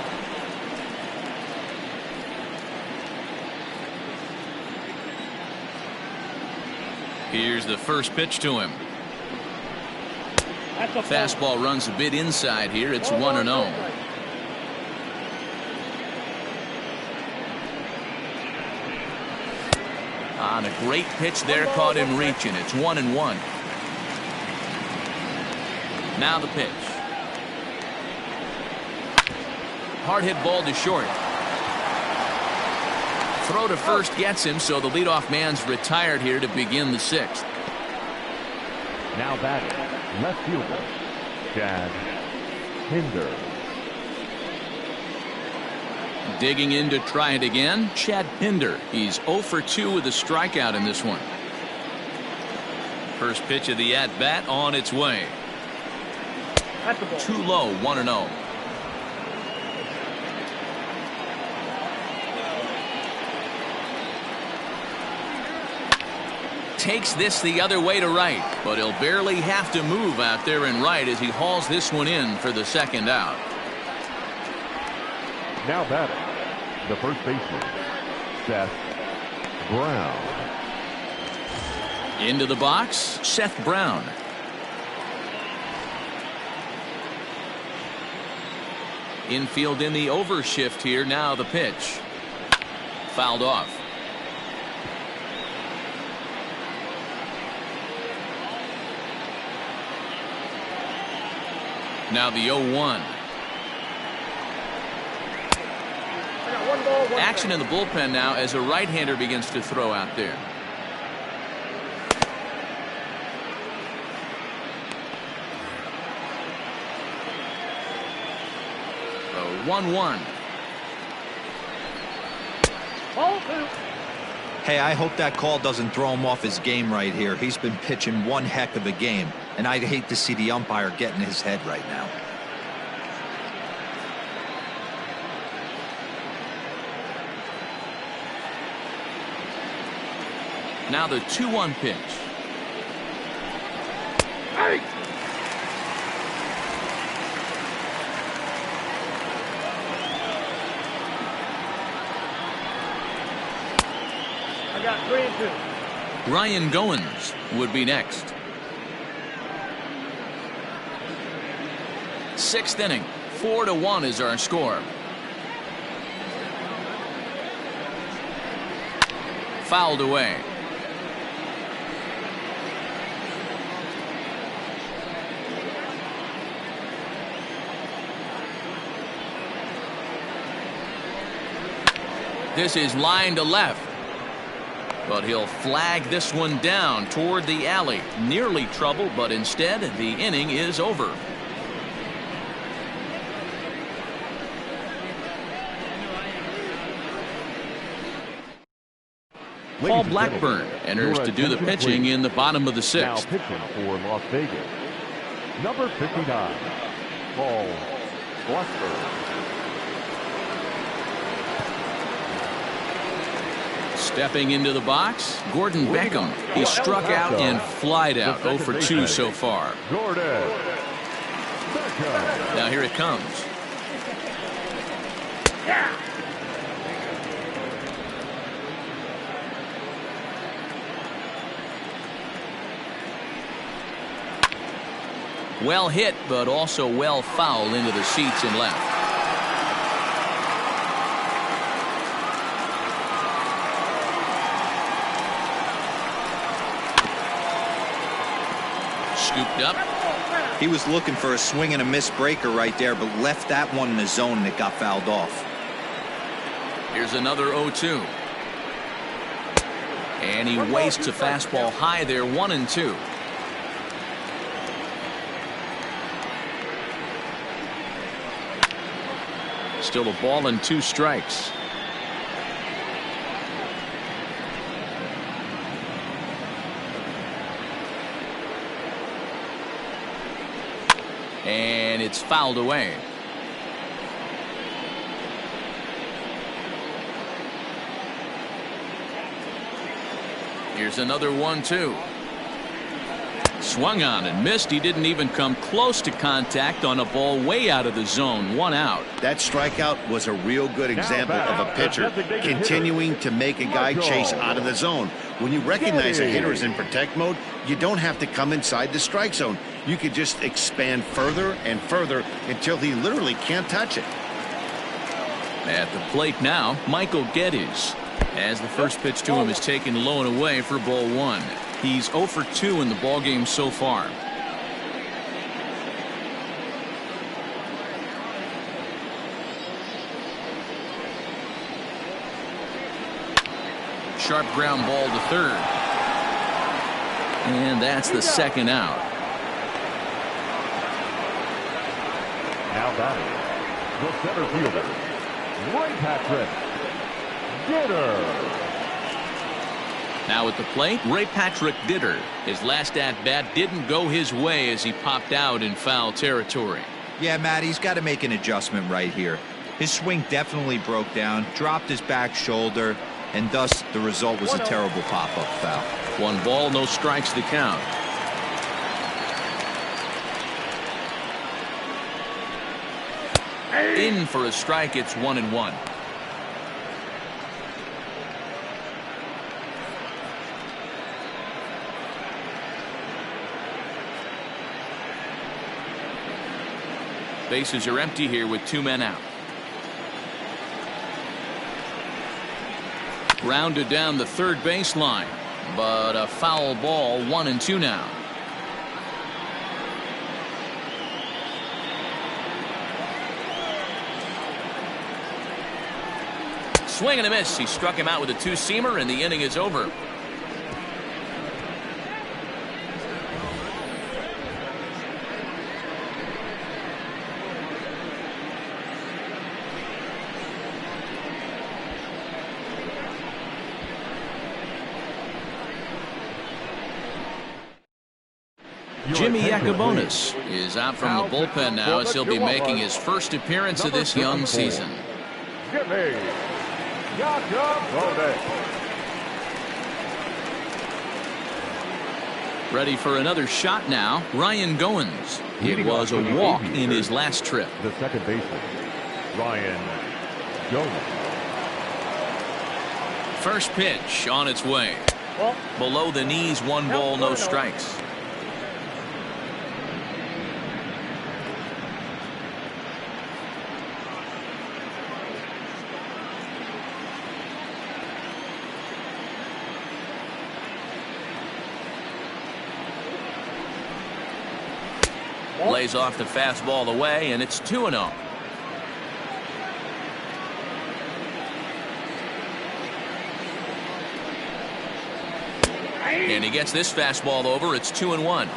Here's the first pitch to him. Fastball runs a bit inside here. It's 1-0. On a great pitch there, caught him reaching. It's 1-1. Now the pitch. Hard hit ball to short. Throw to first gets him, so the leadoff man's retired here to begin the 6th. Now batting, left fielder, Chad Pinder. Digging in to try it again, Chad Pinder. He's 0 for 2 with a strikeout in this one. First pitch of the at-bat on its way. Too low, 1-0. Takes this the other way to right, but he'll barely have to move out there in right as he hauls this one in for the second out. Now batting, the first baseman, Seth Brown. Into the box, Seth Brown. Infield in the overshift here. Now the pitch. Fouled off. Now the 0-1. Action in the bullpen now as a right-hander begins to throw out there. The 1-1. Hey, I hope that call doesn't throw him off his game right here. He's been pitching one heck of a game, and I'd hate to see the umpire get in his head right now. Now the 2-1 pitch. Hey! I got 3-2. Ryan Goins would be next. 6th inning. 4-1 is our score. Fouled away. This is line to left. But he'll flag this one down toward the alley. Nearly trouble, but instead the inning is over. Paul Blackburn enters to do the pitching in the bottom of the 6th. Now pitching for Las Vegas, number 59, Paul Blackburn. Stepping into the box, Gordon Beckham. He struck out and flied out. 0 for 2 so far. Gordon Beckham. Now here it comes. Well hit, but also well fouled into the seats and left. Scooped up. He was looking for a swing and a miss breaker right there, but left that one in the zone and it got fouled off. Here's another 0-2. And he wastes a fastball high there, 1-2. Still a ball and 2 strikes. And it's fouled away. Here's another 1-2. Swung on and missed. He didn't even come close to contact on a ball way out of the zone. 1 out. That strikeout was a real good example of a pitcher continuing to make a guy chase out of the zone. When you recognize a hitter is in protect mode, you don't have to come inside the strike zone. You can just expand further and further until he literally can't touch it. At the plate now, Michael Geddes, as the first pitch to him is taken low and away for ball 1. He's 0 for 2 in the ballgame so far. Sharp ground ball to third. And that's the 2nd out. Now batting, the center fielder, Ray Patrick Ditter. Now at the plate, Ray Patrick Ditter. His last at-bat didn't go his way as he popped out in foul territory. Yeah, Matt, he's got to make an adjustment right here. His swing definitely broke down, dropped his back shoulder, and thus the result was a terrible pop-up foul. 1 ball, no strikes to count. In for a strike, it's 1-1. Bases are empty here with 2 men out. Grounded down the third baseline, but a foul ball, 1-2 now. Swing and a miss. He struck him out with a two-seamer, and the inning is over. Jimmy Yacobonis is out from the bullpen now as he'll be making his first appearance of this young season. Jimmy Yacobonis. Ready for another shot now, Ryan Goins. It was a walk in his last trip. The second baseman, Ryan Goins. First pitch on its way. Below the knees, 1 ball, no strikes. Lays off the fastball away, and it's 2-0. And he gets this fastball over. It's 2-1.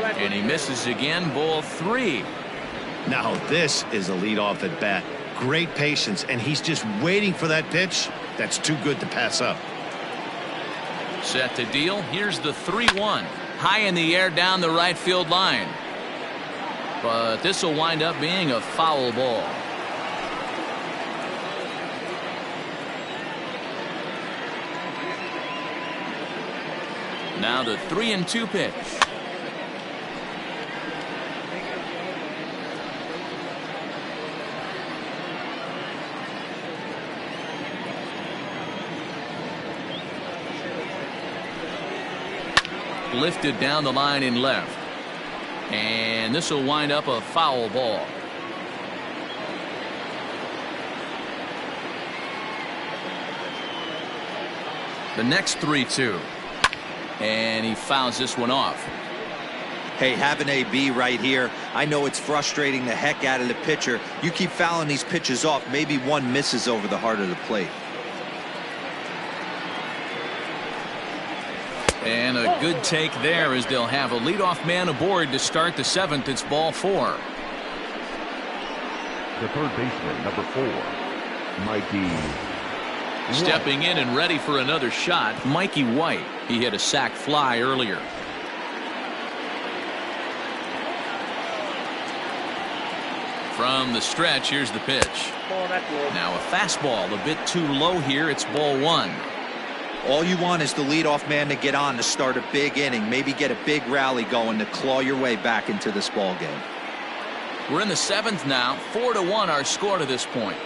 And he misses again, ball 3. Now this is a leadoff at bat. Great patience, and he's just waiting for that pitch. That's too good to pass up. Set to deal. Here's the 3-1. High in the air down the right field line. But this will wind up being a foul ball. Now the 3-2 pitch. Lifted down the line in left. And this will wind up a foul ball. The next 3-2. And he fouls this one off. Hey, have an AB right here. I know it's frustrating the heck out of the pitcher. You keep fouling these pitches off, maybe one misses over the heart of the plate. And a good take there as they'll have a leadoff man aboard to start the 7th. It's ball 4. The third baseman, number 4, Mikey White. Stepping in and ready for another shot, Mikey White. He hit a sac fly earlier. From the stretch, here's the pitch. Now a fastball a bit too low here. It's ball 1. All you want is the leadoff man to get on to start a big inning, maybe get a big rally going to claw your way back into this ball game. We're in the 7th now. 4-1 our score to this point.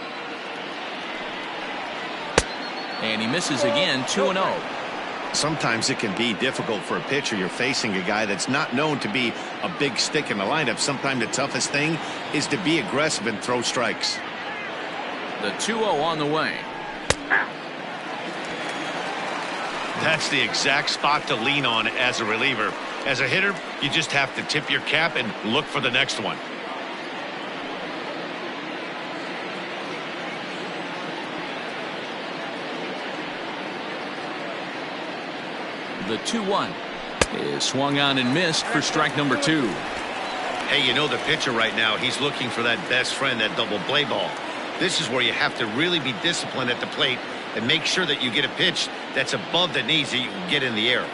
And he misses again. 2-0. Sometimes it can be difficult for a pitcher. You're facing a guy that's not known to be a big stick in the lineup. Sometimes the toughest thing is to be aggressive and throw strikes. The 2-0 on the way. That's the exact spot to lean on as a reliever. As a hitter, you just have to tip your cap and look for the next one. The 2-1 is swung on and missed for strike number 2. Hey, you know the pitcher right now, he's looking for that best friend, that double play ball. This is where you have to really be disciplined at the plate and make sure that you get a pitch that's above the knees that you can get in the air.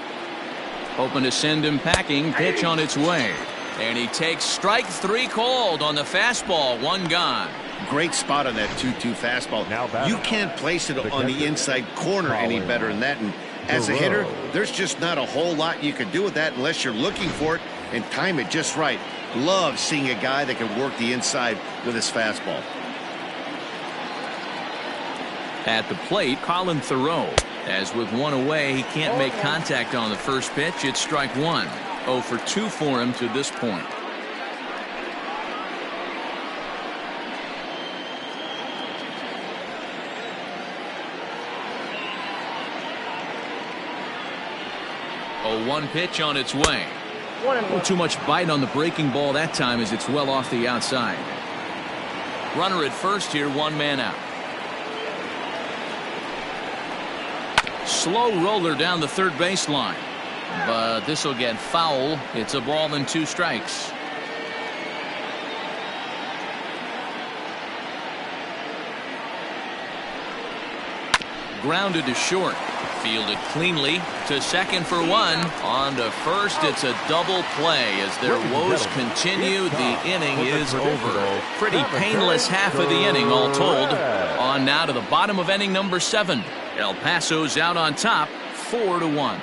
Hoping to send him packing. Pitch on its way. And he takes strike 3 called on the fastball. 1 gone. Great spot on that 2-2 fastball. You can't place it on the inside corner any better than that. And as a hitter, there's just not a whole lot you can do with that unless you're looking for it and time it just right. Love seeing a guy that can work the inside with his fastball. At the plate, Colin Thoreau. As with 1 away, he can't make contact on the first pitch. It's strike 1. 0 for 2 for him to this point. 0-1 pitch on its way. Not too much bite on the breaking ball that time as it's well off the outside. Runner at first here, 1 man out. Slow roller down the third baseline, but this will get foul. It's a ball and 2 strikes. Grounded to short. Fielded cleanly to second for 1. On to first. It's a double play as their woes continue. The inning is over. Pretty painless half of the inning all told. On now to the bottom of inning number 7. El Paso's out on top, 4-1.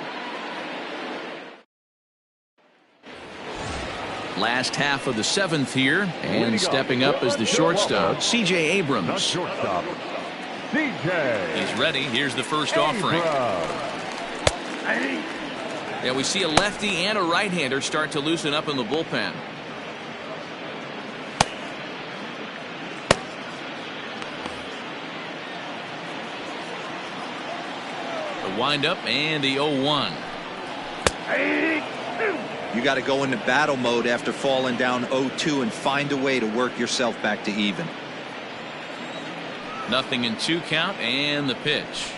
Last half of the 7th here, and stepping up as the shortstop, C.J. Abrams. He's ready. Here's the first offering. Yeah, we see a lefty and a right-hander start to loosen up in the bullpen. The windup and the 0-1. You got to go into battle mode after falling down 0-2 and find a way to work yourself back to even. Nothing in 2 count and the pitch.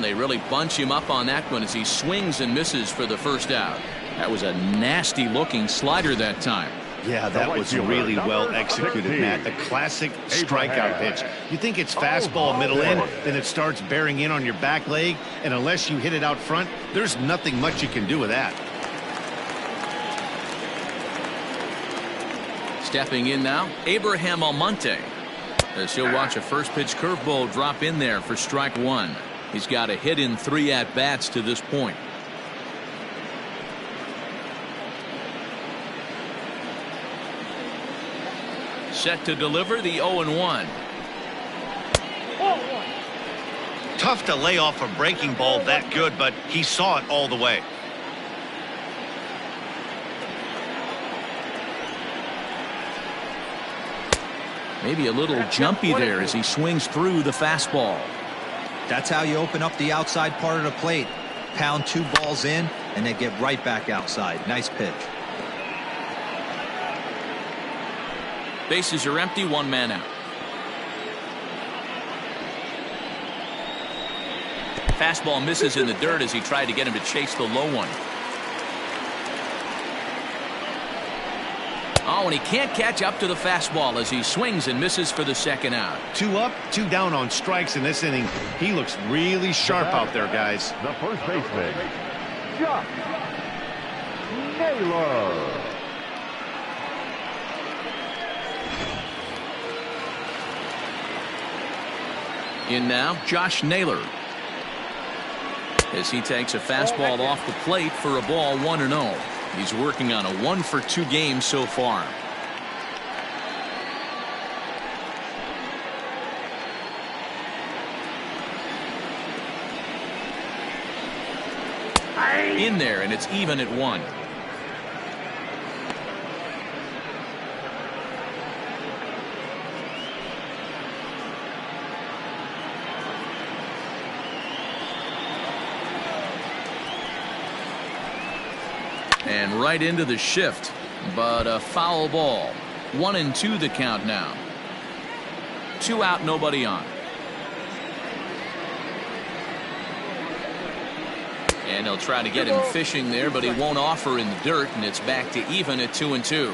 They really bunch him up on that one as he swings and misses for the first out. That was a nasty looking slider that time. Yeah, that was really well executed, Matt. The classic strikeout pitch. You think it's fastball middle in, then it starts bearing in on your back leg, and unless you hit it out front, there's nothing much you can do with that. Stepping in now, Abraham Almonte. As he'll watch a first pitch curveball drop in there for strike 1. He's got a hit in 3 at-bats to this point. Set to deliver the 0-1. Tough to lay off a breaking ball that good, but he saw it all the way. Maybe a little jumpy there as he swings through the fastball. That's how you open up the outside part of the plate. Pound 2 balls in and then get right back outside. Nice pitch. Bases are empty, 1 man out. Fastball misses in the dirt as he tried to get him to chase the low one. Oh, and he can't catch up to the fastball as he swings and misses for the second out. 2 up, 2 down on strikes in this inning. He looks really sharp out there, guys. The first baseman, Josh Naylor. In now, Josh Naylor. As he takes a fastball off the plate for a ball, 1-0. He's working on a 1-for-2 game so far. In there, and it's even at 1. And right into the shift, but a foul ball. 1-2 the count now. 2 out, nobody on. And he'll try to get him fishing there, but he won't offer in the dirt, and it's back to even at 2-2.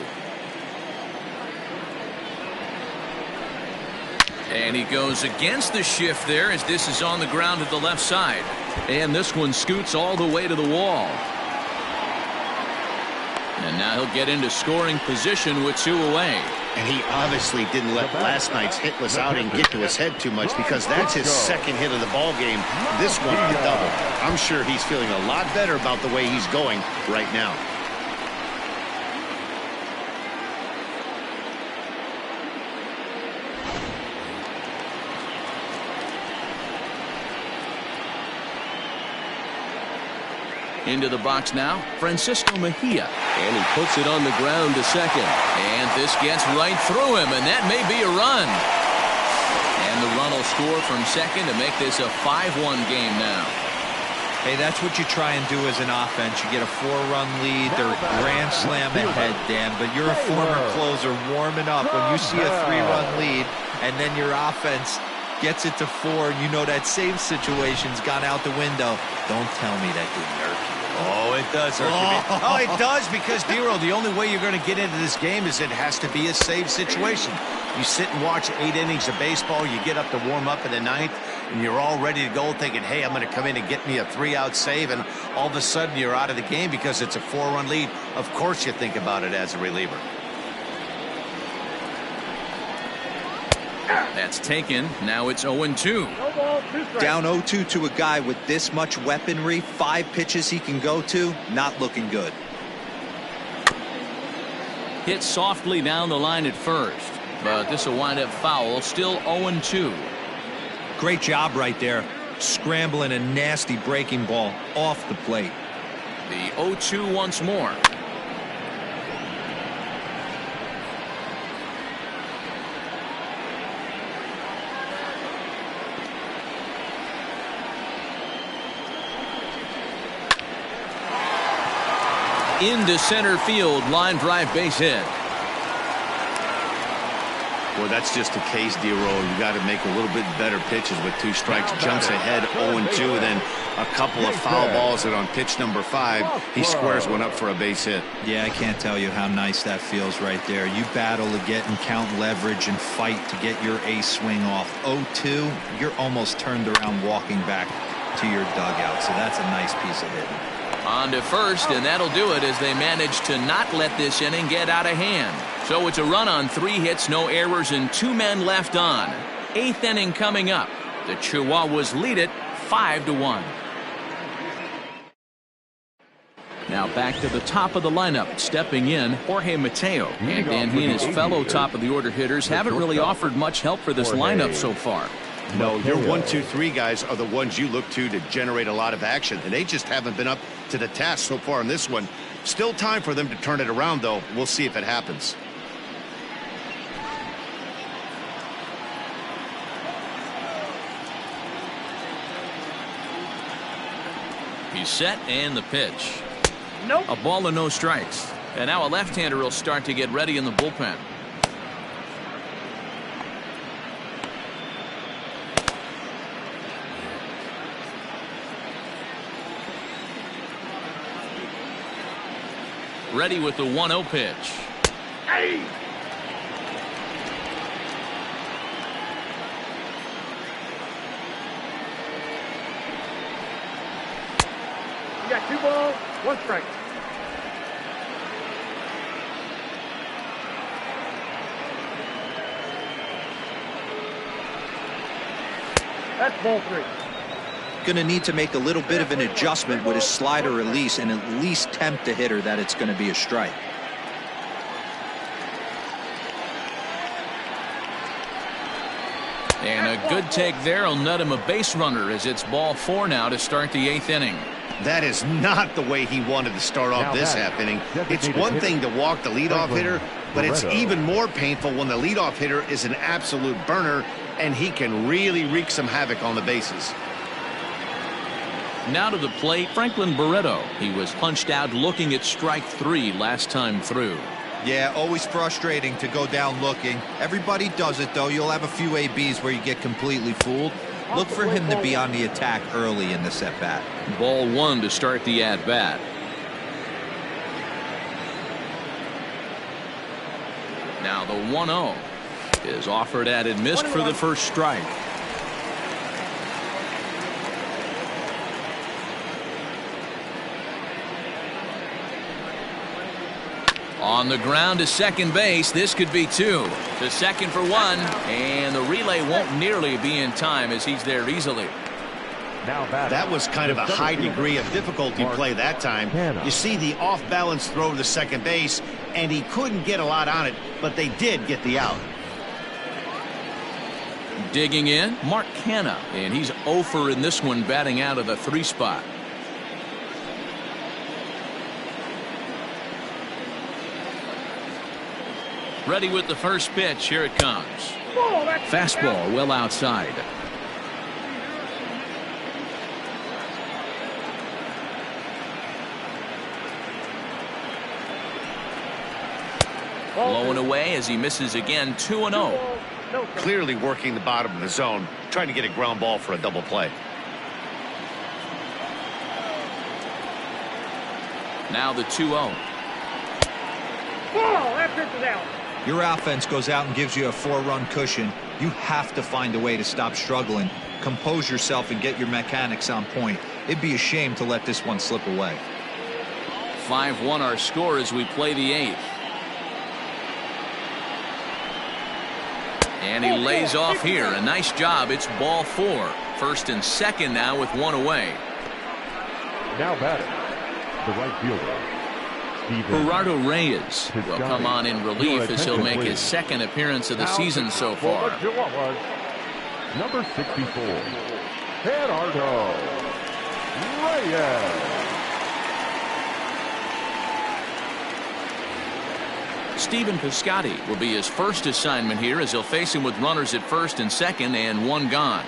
And he goes against the shift there as this is on the ground at the left side. And this one scoots all the way to the wall. And now he'll get into scoring position with 2 away. And he obviously didn't let last night's hitless outing get to his head too much, because that's his second hit of the ball game. This one a double. I'm sure he's feeling a lot better about the way he's going right now. Into the box now, Francisco Mejia. And he puts it on the ground to second. And this gets right through him, and that may be a run. And the run will score from second to make this a 5-1 game now. Hey, that's what you try and do as an offense. You get a 4-run lead, they're grand slam ahead, Dan, but you're a former closer warming up. When you see a 3-run lead and then your offense gets it to 4 and you know that same situation's gone out the window, don't tell me that didn't irk you. Oh, it does hurt you. Oh, it does, because, Dero, the only way you're going to get into this game is it has to be a save situation. You sit and watch 8 innings of baseball, you get up to warm up in the 9th, and you're all ready to go thinking, hey, I'm going to come in and get me a 3-out save, and all of a sudden you're out of the game because it's a 4-run lead. Of course you think about it as a reliever. That's taken. Now it's 0-2. Down 0-2 to a guy with this much weaponry, 5 pitches he can go to, not looking good. Hit softly down the line at first, but this will wind up foul. Still 0-2. Great job right there, scrambling a nasty breaking ball off the plate. The 0-2 once more. Into center field, line drive, base hit. Well, that's just a case, Dero. You got to make a little bit better pitches with 2 strikes. Jumps ahead 0-2, then a couple of foul balls, and on pitch number 5, he squares one up for a base hit. Yeah, I can't tell you how nice that feels right there. You battle to get and count leverage and fight to get your ace swing off. 0-2, you're almost turned around walking back to your dugout, so that's a nice piece of hitting. On to first, and that'll do it as they manage to not let this inning get out of hand. So it's a run on 3 hits, no errors, and 2 men left on. 8th inning coming up. The Chihuahuas lead it 5-1. Now back to the top of the lineup. Stepping in, Jorge Mateo. And Dan, he and his fellow top of the order hitters haven't really offered much help for this lineup so far. No, your 1, 2, 3 guys are the ones you look to generate a lot of action, and they just haven't been up to the task so far in this one. Still time for them to turn it around, though. We'll see if it happens. He's set, and the pitch. Nope. A ball and no strikes. And now a left-hander will start to get ready in the bullpen. Ready with the 1-0 pitch. Hey! You got 2 balls, 1 strike. That's ball 3. Going to need to make a little bit of an adjustment with his slider release and at least tempt the hitter that it's going to be a strike. And a good take there will nut him a base runner as it's ball 4 now to start the 8th inning. That is not the way he wanted to start off this half inning. It's one thing to walk the leadoff hitter, but it's even more painful when the leadoff hitter is an absolute burner and he can really wreak some havoc on the bases. Now to the plate, Franklin Barreto. He was punched out looking at strike 3 last time through. Yeah, always frustrating to go down looking. Everybody does it, though. You'll have a few ABs where you get completely fooled. Look for him to be on the attack early in this at-bat. Ball 1 to start the at-bat. Now the 1-0 is offered at and missed for the first strike. On the ground to second base. This could be 2. To second for 1. And the relay won't nearly be in time as he's there easily. That was kind of a high degree of difficulty play that time. You see the off-balance throw to second base, and he couldn't get a lot on it, but they did get the out. Digging in, Mark Canha, and he's 0 in this one, batting out of the 3 spot. Ready with the first pitch. Here it comes. Fastball well outside. Blowing away as he misses again, 2-0. Clearly working the bottom of the zone, trying to get a ground ball for a double play. Now the 2-0. Ball, that pitch is out. Your offense goes out and gives you a 4-run cushion. You have to find a way to stop struggling, compose yourself, and get your mechanics on point. It'd be a shame to let this one slip away. 5-1 our score as we play the 8th. And he lays off here. A nice job. It's ball 4. First and second now with one away. Now batting, the right fielder, Gerardo Reyes will come on in relief as he'll make his second appearance of the season so far. Chihuahuas, number 64, Gerardo Reyes. Stephen Piscotty will be his first assignment here as he'll face him with runners at first and second and one gone.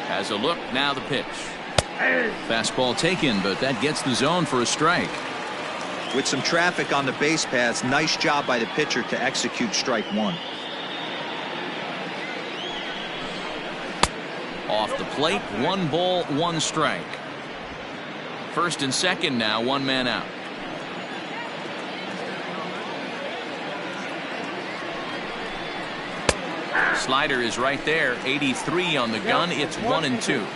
Has a look, now the pitch. Fastball taken, but that gets the zone for a strike. With some traffic on the base paths, nice job by the pitcher to execute strike one. Off the plate, 1 ball, 1 strike. First and second now, 1 man out. Slider is right there, 83 on the gun. It's 1-2.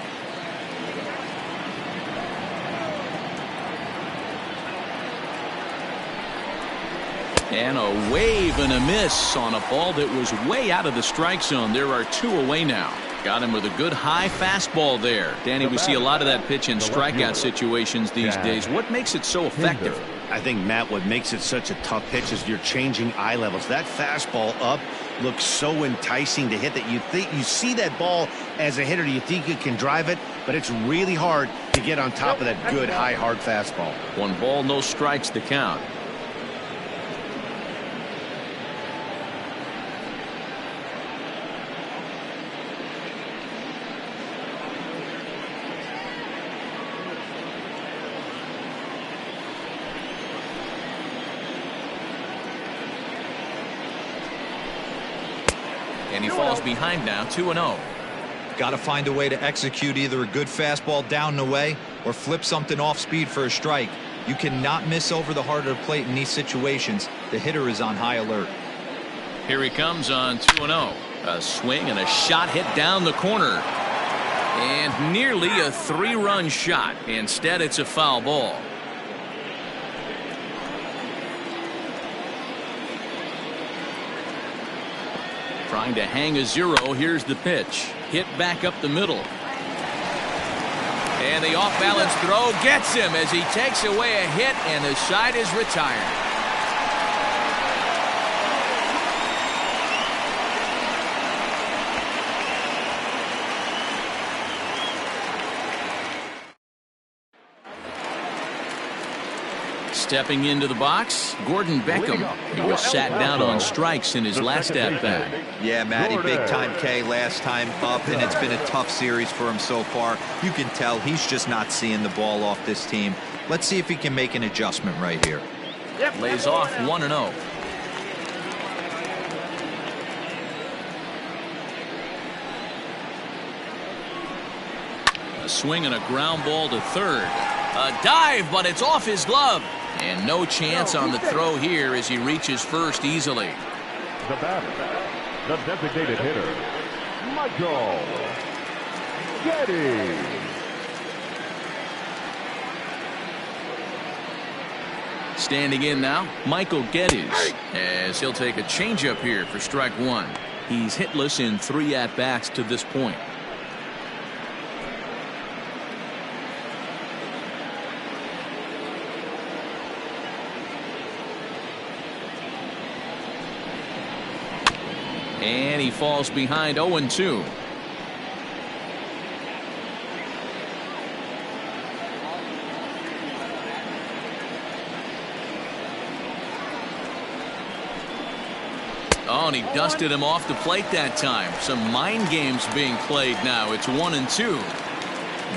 And a wave and a miss on a ball that was way out of the strike zone. There are 2 away now. Got him with a good high fastball there. Danny, we see a lot of that pitch in strikeout situations these days. What makes it so effective? I think, Matt, what makes it such a tough pitch is you're changing eye levels. That fastball up looks so enticing to hit that you see that ball as a hitter, you think you can drive it, but it's really hard to get on top of that good high hard fastball. 1 ball, no strikes to count. And he falls behind now, 2-0. Got to find a way to execute either a good fastball down the way or flip something off speed for a strike. You cannot miss over the heart of the plate in these situations. The hitter is on high alert. Here he comes on 2-0. A swing and a shot hit down the corner. And nearly a 3-run shot. Instead, it's a foul ball. Trying to hang a 0. Here's the pitch. Hit back up the middle. And the off-balance throw gets him as he takes away a hit, and the side is retired. Stepping into the box, Gordon Beckham. He was sat down on strikes in his last at-bat. Yeah, Matty, big time K last time up, and it's been a tough series for him so far. You can tell he's just not seeing the ball off this team. Let's see if he can make an adjustment right here. Lays off 1-0. A swing and a ground ball to third. A dive, but it's off his glove. And no chance on the throw here as he reaches first easily. The batter, the designated hitter, Michael Getty. Standing in now, Michael Geddes, as he'll take a changeup here for strike 1. He's hitless in 3 at-bats to this point. And he falls behind 0-2. Oh, and he dusted him off the plate that time. Some mind games being played now. It's 1-2.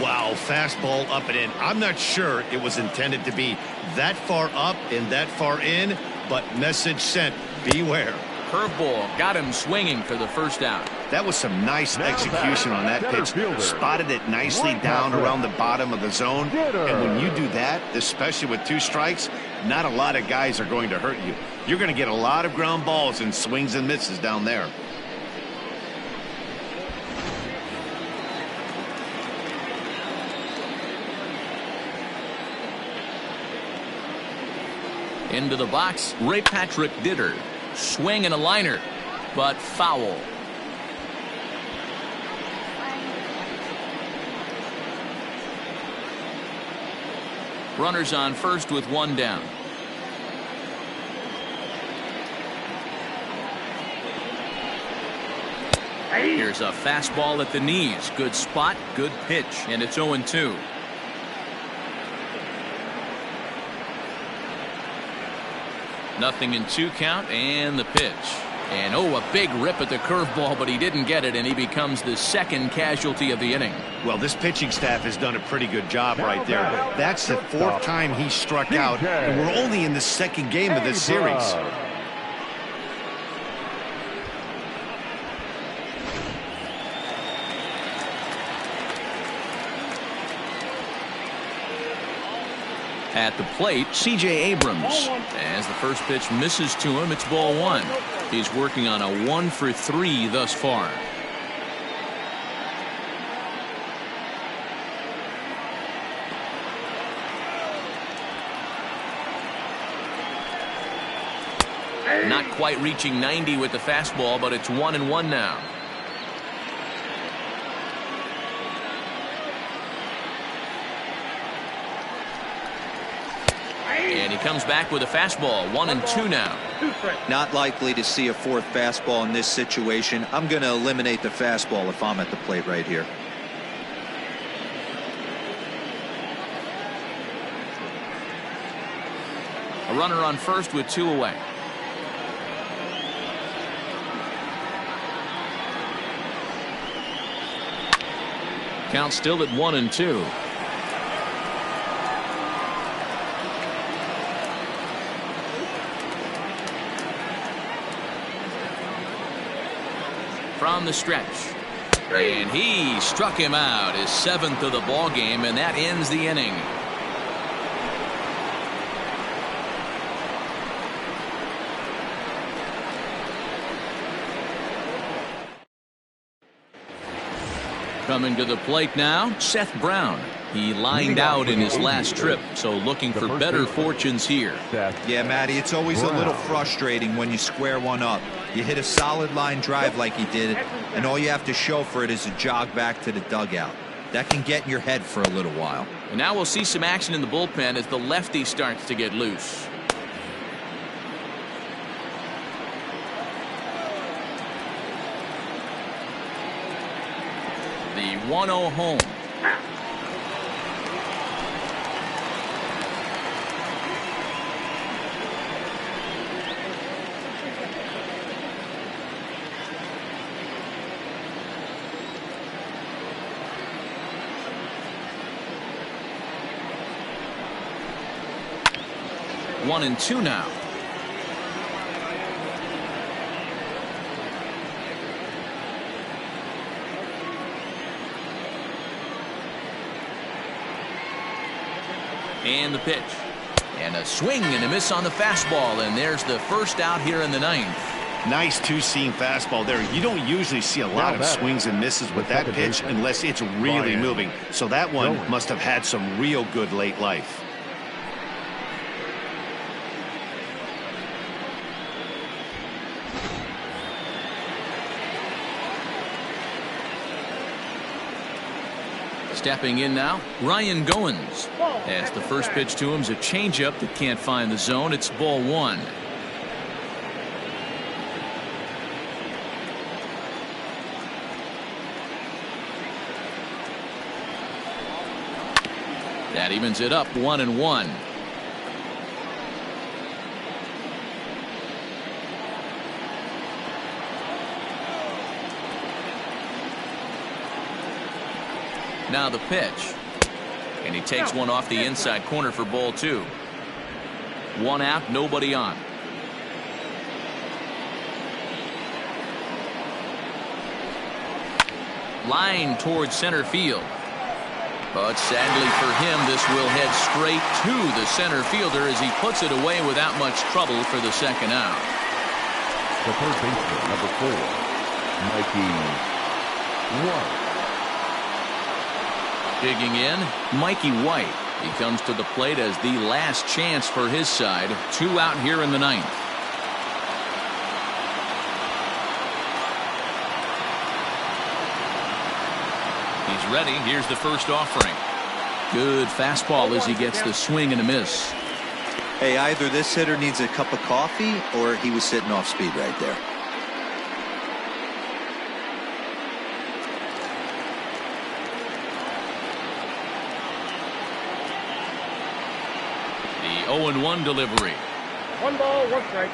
Wow, fastball up and in. I'm not sure it was intended to be that far up and that far in, but message sent, beware. Curveball got him swinging for the first out. That was some nice execution on that pitch. Spotted it nicely down around the bottom of the zone. And when you do that, especially with 2 strikes, not a lot of guys are going to hurt you. You're going to get a lot of ground balls and swings and misses down there. Into the box, Ray Patrick Ditter. Swing and a liner, but foul. Runners on first with 1 down. Here's a fastball at the knees. Good spot, good pitch, and it's 0-2. Nothing in 2 count, and the pitch. And a big rip at the curveball, but he didn't get it, and he becomes the second casualty of the inning. Well, this pitching staff has done a pretty good job right there. That's the 4th time he struck out, and we're only in the 2nd game of this series. At the plate, C.J. Abrams. As the first pitch misses to him, it's ball 1. He's working on a 1 for 3 thus far. Not quite reaching 90 with the fastball, but it's 1-1 now. And he comes back with a fastball. 1-2 now. Not likely to see a 4th fastball in this situation. I'm going to eliminate the fastball if I'm at the plate right here. A runner on first with 2 away. Count still at 1-2. From the stretch, and he struck him out, his 7th of the ball game, and that ends the inning. Coming to the plate now, Seth Brown. He lined out in his last trip, so looking for better fortunes here. Yeah, Matty, it's always a little frustrating when you square one up. You hit a solid line drive like he did, and all you have to show for it is a jog back to the dugout. That can get in your head for a little while. And now we'll see some action in the bullpen as the lefty starts to get loose. The 1-0 home. One and two now. And the pitch. And a swing and a miss on the fastball. And there's the first out here in the ninth. Nice two-seam fastball there. You don't usually see a lot of swings and misses with that pitch unless it's really moving. So that one must have had some real good late life. Stepping in now, Ryan Goins. As the first pitch to him is a changeup that can't find the zone. It's ball one. That evens it up 1-1. Now the pitch. And he takes one off the inside corner for ball 2. One out, nobody on. Line towards center field. But sadly for him, this will head straight to the center fielder as he puts it away without much trouble for the second out. The third baseman, number 4, Mikey White. Digging in, Mikey White. He comes to the plate as the last chance for his side. 2 out here in the 9th. He's ready. Here's the first offering. Good fastball as he gets the swing and a miss. Hey, either this hitter needs a cup of coffee or he was sitting off speed right there. The 0-1 delivery. 1 ball, 1 strike.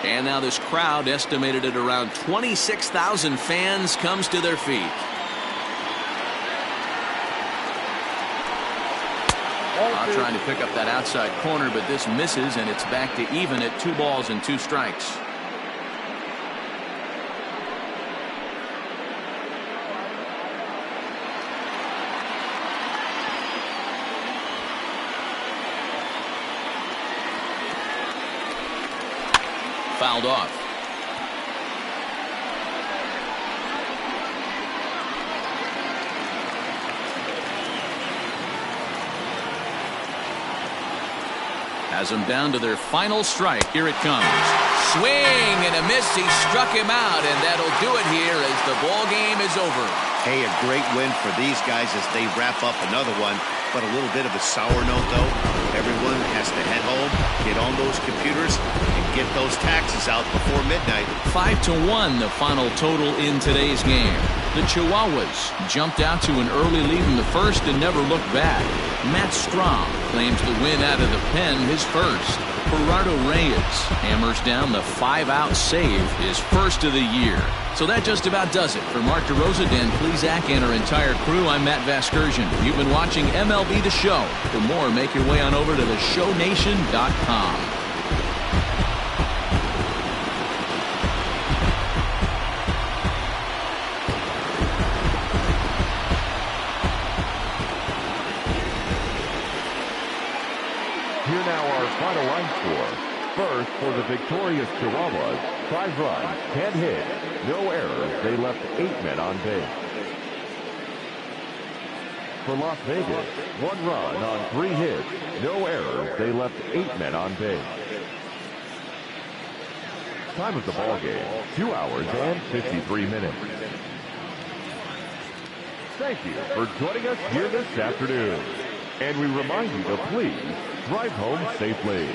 And now this crowd, estimated at around 26,000 fans, comes to their feet. Trying to pick up that outside corner, but this misses, and it's back to even at 2 balls and 2 strikes. Fouled off. Has them down to their final strike. Here it comes. Swing and a miss. He struck him out, and that'll do it here as the ball game is over. Hey, a great win for these guys as they wrap up another one. But a little bit of a sour note, though. Everyone has to head home, get on those computers, and get those taxes out before midnight. 5-1, the final total in today's game. The Chihuahuas jumped out to an early lead in the first and never looked back. Matt Strom claims the win out of the pen, his first. Gerardo Reyes hammers down the 5-out save, his first of the year. So that just about does it. For Mark DeRosa, Dan Plesac, and our entire crew, I'm Matt Vasgersian. You've been watching MLB The Show. For more, make your way on over to theshownation.com. Here now our final line score. First, for the victorious Chihuahuas, 5 runs, 10 hits, no errors. They left 8 men on base. For Las Vegas, 1 run on 3 hits, no errors. They left 8 men on base. Time of the ball game, 2 hours and 53 minutes. Thank you for joining us here this afternoon. And we remind you to please drive home safely.